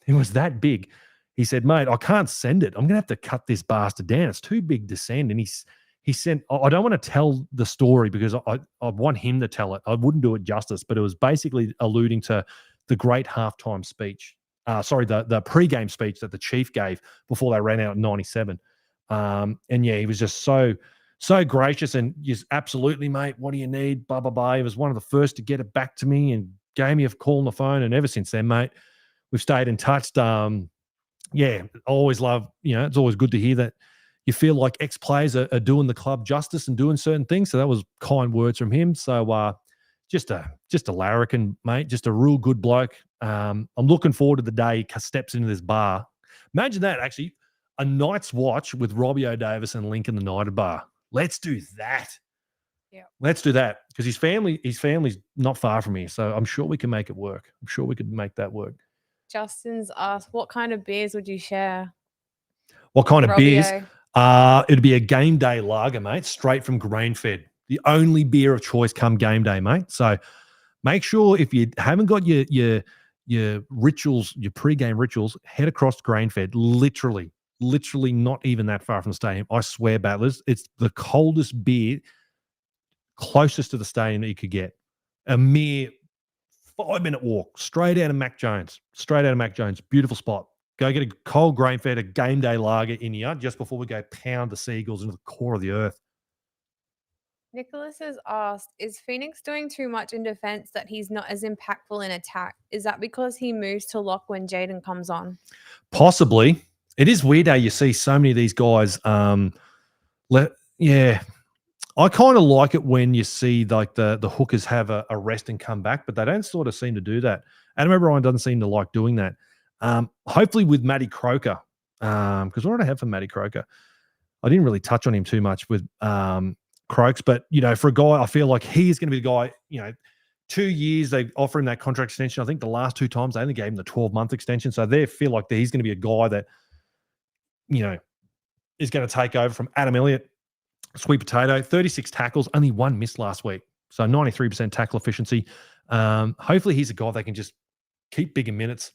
It was that big. He said, mate, I can't send it. I'm going to have to cut this bastard down. It's too big to send. And he sent, I don't want to tell the story because I want him to tell it. I wouldn't do it justice, but it was basically alluding to the great halftime speech. The pre-game speech that the Chief gave before they ran out in 97. He was just so gracious and just absolutely, mate, what do you need? Blah, blah, blah. He was one of the first to get it back to me and gave me a call on the phone. And ever since then, mate, we've stayed in touch. I always love, it's always good to hear that you feel like ex-players are doing the club justice and doing certain things. So that was kind words from him. So just a larrikin, mate, just a real good bloke. I'm looking forward to the day he steps into this bar. Imagine that, actually, a night's watch with Robbie O'Davis and Linc in the United Bar. Let's do that. Yeah, let's do that because his family's not far from here. So I'm sure we can make it work. I'm sure we could make that work. Justin's asked, what kind of beers would you share? What kind of Robbie beers? It'd be a game day lager, mate, straight from grain-fed. The only beer of choice come game day, mate. So make sure if you haven't got your rituals, your pre-game rituals, head across to grain-fed. Literally not even that far from the stadium. I swear, battlers, it's the coldest beer closest to the stadium that you could get. A mere 5-minute walk straight out of Mac Jones. Beautiful spot. Go get a cold grain-fed, a game day lager in here just before we go pound the Seagulls into the core of the earth. Nicholas has asked, is Phoenix doing too much in defense that he's not as impactful in attack? Is that because he moves to lock when Jaden comes on? Possibly. It is weird how you see so many of these guys. I kind of like it when you see like the hookers have a rest and come back, but they don't sort of seem to do that. Adam O'Brien doesn't seem to like doing that. Hopefully with Matty Croker, because what did I have for Matty Croker? I didn't really touch on him too much with Croaks. But, for a guy, I feel like he is going to be the guy, 2 years, they offer him that contract extension. I think the last 2 times they only gave him the 12-month extension. So they feel like he's going to be a guy that, is going to take over from Adam Elliott, sweet potato, 36 tackles, only 1 miss last week. So 93% tackle efficiency. Hopefully he's a guy that can just keep bigger minutes.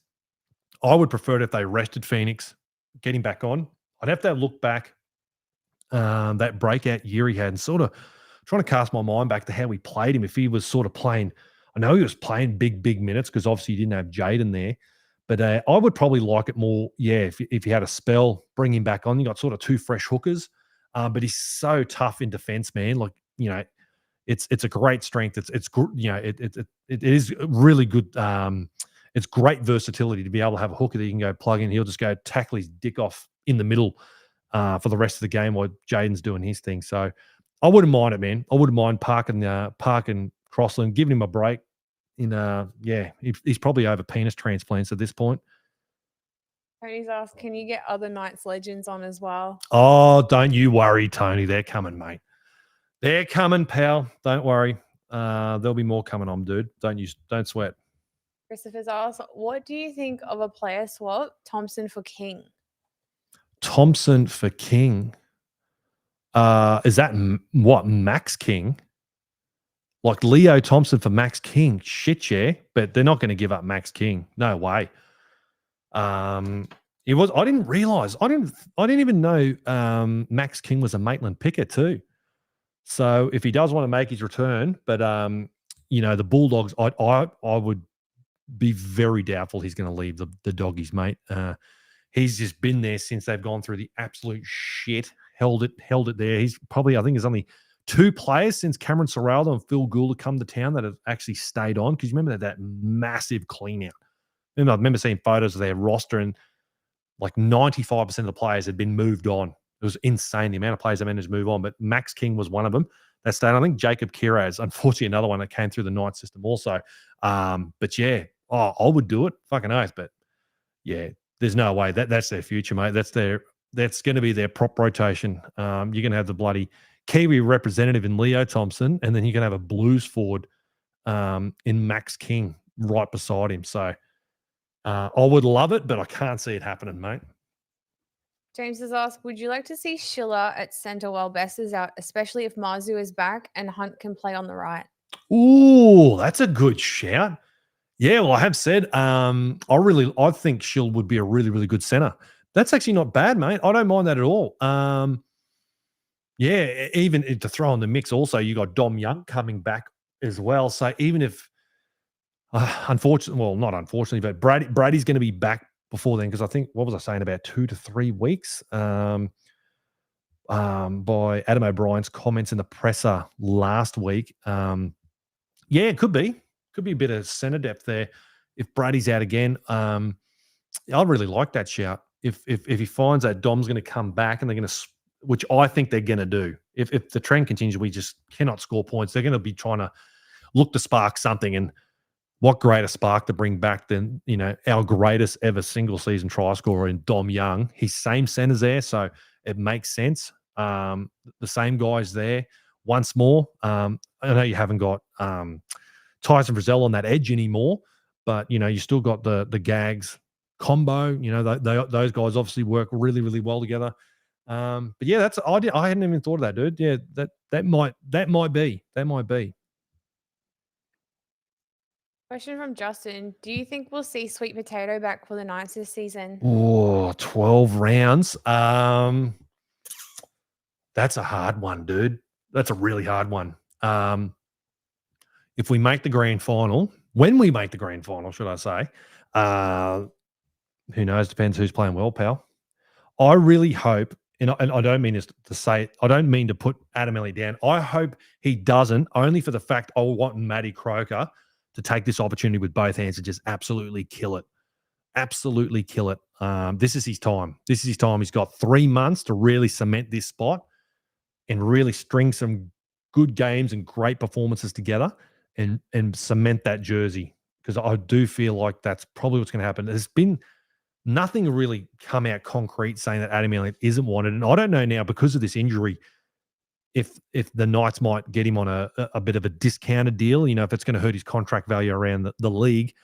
I would prefer it if they rested Phoenix, get him back on. I'd have to look back that breakout year he had and sort of trying to cast my mind back to how we played him. If he was sort of playing, I know he was playing big minutes because obviously you didn't have Jaden there. But I would probably like it more, if you had a spell, bring him back on. You got sort of 2 fresh hookers. But he's so tough in defense, man. Like, it's a great strength. It is really good. It's great versatility to be able to have a hooker that you can go plug in. He'll just go tackle his dick off in the middle for the rest of the game while Jaden's doing his thing. So I wouldn't mind it, man. I wouldn't mind parking Crossland, giving him a break. He's probably over penis transplants at this point. Tony's asked, can you get other Knights legends on as well? Oh, don't you worry, Tony. They're coming, mate. They're coming, pal. Don't worry. There'll be more coming on, dude. Don't sweat. Christopher's asked, what do you think of a player swap, Thompson for King? Thompson for King? Is that Max King? Like Leo Thompson for Max King? Shit, yeah. But they're not going to give up Max King. No way. I didn't realize. I didn't even know Max King was a Maitland picker too. So if he does want to make his return, but the Bulldogs, I would be very doubtful he's going to leave the Doggies, mate. He's just been there since they've gone through the absolute shit. Held it there. He's probably, I think, there's only 2 players since Cameron Serraldo and Phil Gould have come to town that have actually stayed on. Because you remember that massive clean out. I remember seeing photos of their roster and like 95% of the players had been moved on. It was insane the amount of players that managed to move on. But Max King was one of them that stayed. I think Jacob Kiraz, unfortunately, another one that came through the Knight system also. But yeah, I would do it. Fucking oath. But yeah, there's no way. That's their future, mate. That's going to be their prop rotation. You're going to have the bloody Kiwi representative in Leo Thompson, and then you're going to have a Blues forward in Max King right beside him. So I would love it, but I can't see it happening, mate. James has asked, would you like to see Schiller at centre while Bess is out, especially if Marzu is back and Hunt can play on the right? Ooh, that's a good shout. Yeah, well, I have said I think Schill would be a really, really good centre. That's actually not bad, mate. I don't mind that at all. Even to throw in the mix also, you got Dom Young coming back as well. So even if not unfortunately, but Brady's going to be back before then, because I think, what was I saying, about 2 to 3 weeks by Adam O'Brien's comments in the presser last week. It could be a bit of centre depth there if Brady's out again. I really like that shout. If he finds that Dom's going to come back and they're going to, which I think they're going to do. If the trend continues, we just cannot score points. They're going to be trying to look to spark something, and what greater spark to bring back than, our greatest ever single season try scorer in Dom Young. His same center's there, so it makes sense. The same guys there once more. I know you haven't got Tyson Frizzell on that edge anymore, but, you still got the Gags combo. Those guys obviously work really, really well together. But yeah, I hadn't even thought of that, dude. Yeah, that might be. Question from Justin. Do you think we'll see Sweet Potato back for the Knights this season? Oh, 12 rounds. That's a hard one, dude. That's a really hard one. If we make the grand final, when we make the grand final, should I say, who knows? Depends who's playing well, pal. I really hope, and I don't mean this to say, I don't mean to put Adam Elliott down. I hope he doesn't, only for the fact I want Matty Croker to take this opportunity with both hands and just absolutely kill it. Absolutely kill it. This is his time. He's got 3 months to really cement this spot and really string some good games and great performances together and cement that jersey, because I do feel like that's probably what's going to happen. There's been nothing really come out concrete saying that Adam Elliott isn't wanted. And I don't know now, because of this injury, if the Knights might get him on a bit of a discounted deal, if it's going to hurt his contract value around the league.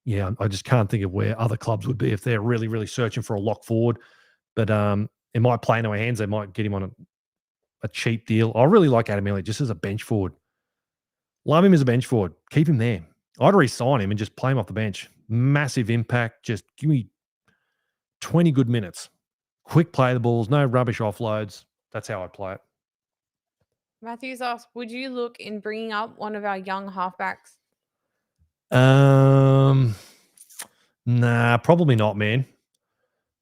Yeah, I just can't think of where other clubs would be if they're really, really searching for a lock forward. But it might play into our hands. They might get him on a cheap deal. I really like Adam Elliott just as a bench forward. Love him as a bench forward. Keep him there. I'd re-sign him and just play him off the bench. Massive impact. Just give me 20 good minutes. Quick play the balls. No rubbish offloads. That's how I play it. Matthews asked, would you look in bringing up one of our young halfbacks? Nah, probably not, man.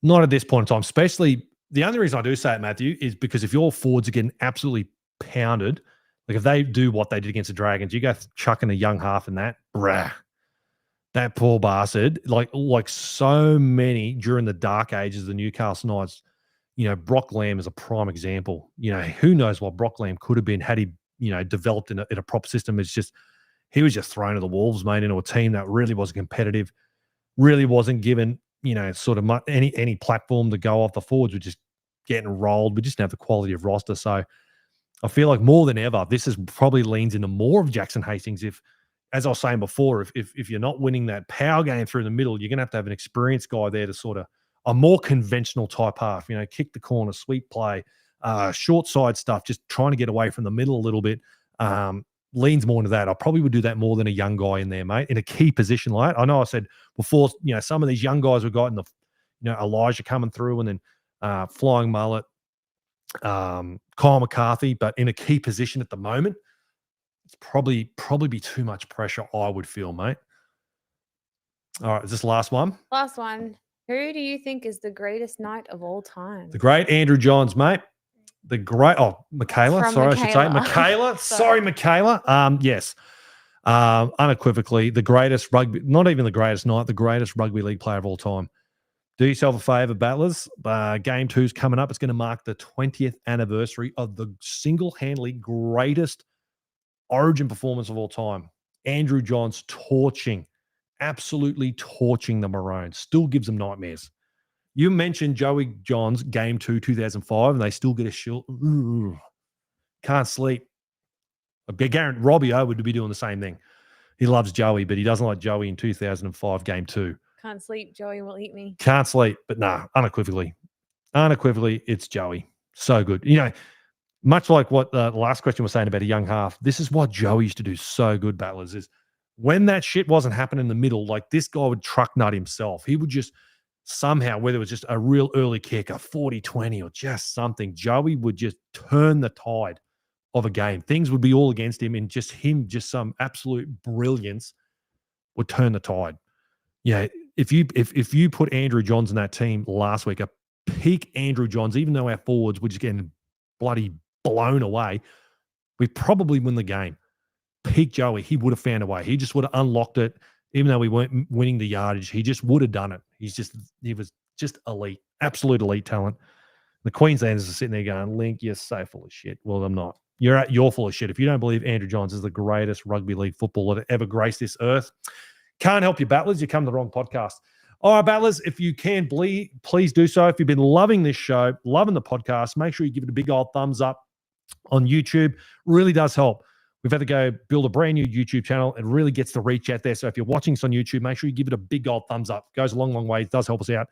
Not at this point in time. Especially, the only reason I do say it, Matthew, is because if your forwards are getting absolutely pounded, like if they do what they did against the Dragons, you go chucking a young half in that, that poor bastard, like so many during the dark ages of the Newcastle Knights, Brock Lamb is a prime example. Who knows what Brock Lamb could have been had he, developed in a proper system. It's just, he was just thrown to the wolves, mate, into a team that really wasn't competitive, really wasn't given, sort of any platform to go off. The forwards were just getting rolled. We just didn't have the quality of roster. So I feel like more than ever, this is probably leans into more of Jackson Hastings. If, as I was saying before, if you're not winning that power game through the middle, you're going to have an experienced guy there to sort of a more conventional type half, kick the corner, sweep play, short side stuff, just trying to get away from the middle a little bit. Leans more into that. I probably would do that more than a young guy in there, mate, in a key position like that. I know I said before, some of these young guys we've got in the, Elijah coming through and then Flying Mullet, Kyle McCarthy, but in a key position at the moment, it's probably be too much pressure, I would feel, mate. All right, is this the last one? Last one. Who do you think is the greatest Knight of all time? The great Andrew Johns, mate. The great, Michaela. Sorry, I should say. Michaela. Sorry, Michaela. Yes. Unequivocally, the greatest rugby, not even the greatest Knight, the greatest rugby league player of all time. Do yourself a favour, battlers. Game 2's coming up. It's going to mark the 20th anniversary of the single-handedly greatest Origin performance of all time. Andrew Johns absolutely torching the Maroons. Still gives them nightmares. You mentioned Joey Johns, Game 2, 2005, and they still get a shield. Ooh, can't sleep. I guarantee Robbie O would be doing the same thing. He loves Joey, but he doesn't like Joey in 2005, Game 2. Can't sleep. Joey will eat me. Can't sleep, but nah, unequivocally, it's Joey. So good. Much like what the last question was saying about a young half, this is what Joey used to do so good, battlers, is when that shit wasn't happening in the middle, like this guy would truck nut himself. He would just somehow, whether it was just a real early kick, a 40-20 or just something, Joey would just turn the tide of a game. Things would be all against him, and just some absolute brilliance would turn the tide. If you put Andrew Johns in that team last week, a peak Andrew Johns, even though our forwards were just getting bloody blown away, we probably win the game. Peak Joey, he would have found a way. He just would have unlocked it, even though we weren't winning the yardage. He just would have done it. He was just elite, absolute elite talent. The Queenslanders are sitting there going, Linc, you're so full of shit. Well, I'm not. You're full of shit. If you don't believe Andrew Johns is the greatest rugby league footballer to ever grace this earth, can't help you, battlers. You come to the wrong podcast. All right, battlers, if you can, please do so. If you've been loving this show, loving the podcast, make sure you give it a big old thumbs up on YouTube. Really does help. We've had to go build a brand new YouTube channel. It really gets the reach out there. So if you're watching this on YouTube, make sure you give it a big old thumbs up. It goes a long, long way. It does help us out.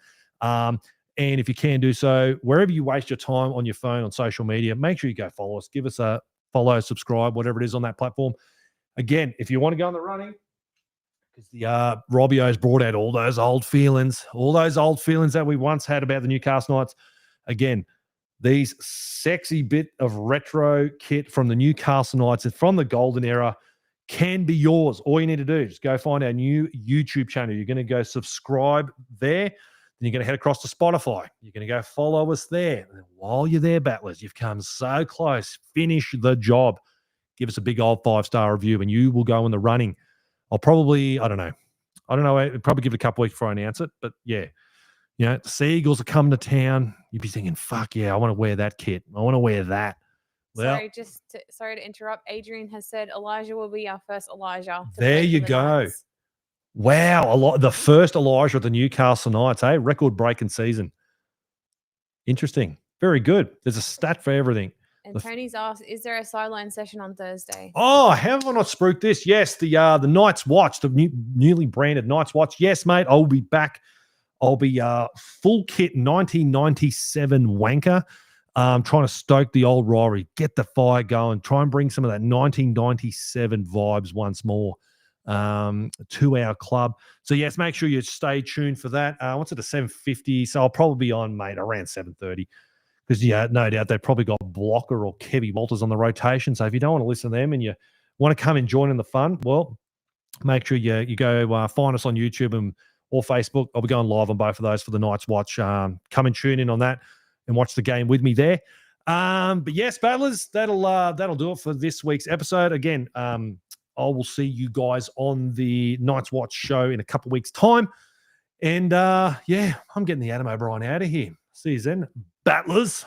And if you can do so, wherever you waste your time on your phone, on social media, make sure you go follow us. Give us a follow, subscribe, whatever it is on that platform. Again, if you want to go in the running, because the Robbie O's brought out all those old feelings that we once had about the Newcastle Knights. Again, these sexy bit of retro kit from the Newcastle Knights and from the golden era can be yours. All you need to do is go find our new YouTube channel. You're going to go subscribe there. Then you're going to head across to Spotify. You're going to go follow us there. And while you're there, battlers, you've come so close. Finish the job. Give us a big old 5-star review and you will go in the running. I'll probably, I don't know. I'll probably give it a couple weeks before I announce it. But yeah, the Seagulls are coming to town. You'd be thinking, fuck yeah, I want to wear that kit. I want to wear that. Well, sorry to interrupt. Adrian has said Elijah will be our first Elijah. There you go. Knights. Wow, the first Elijah of the Newcastle Knights, record-breaking season. Interesting. Very good. There's a stat for everything. And Tony's asked, is there a sideline session on Thursday? Oh, have I not spruiked this? Yes, the Night's Watch, the newly branded Night's Watch. Yes, mate, I'll be back. I'll be full kit 1997 wanker. Trying to stoke the old rivalry, get the fire going, try and bring some of that 1997 vibes once more to our club. So, yes, make sure you stay tuned for that. What's it, a 7:50? So I'll probably be on, mate, around 7:30. Because, yeah, no doubt they've probably got Blocker or Kevy Walters on the rotation. So if you don't want to listen to them and you want to come and join in the fun, well, make sure you go find us on YouTube or Facebook. I'll be going live on both of those for the Night's Watch. Come and tune in on that and watch the game with me there. But yes, battlers, that'll do it for this week's episode. Again, I will see you guys on the Night's Watch show in a couple of weeks' time. And yeah, I'm getting the Adam O'Brien out of here. See you then, battlers.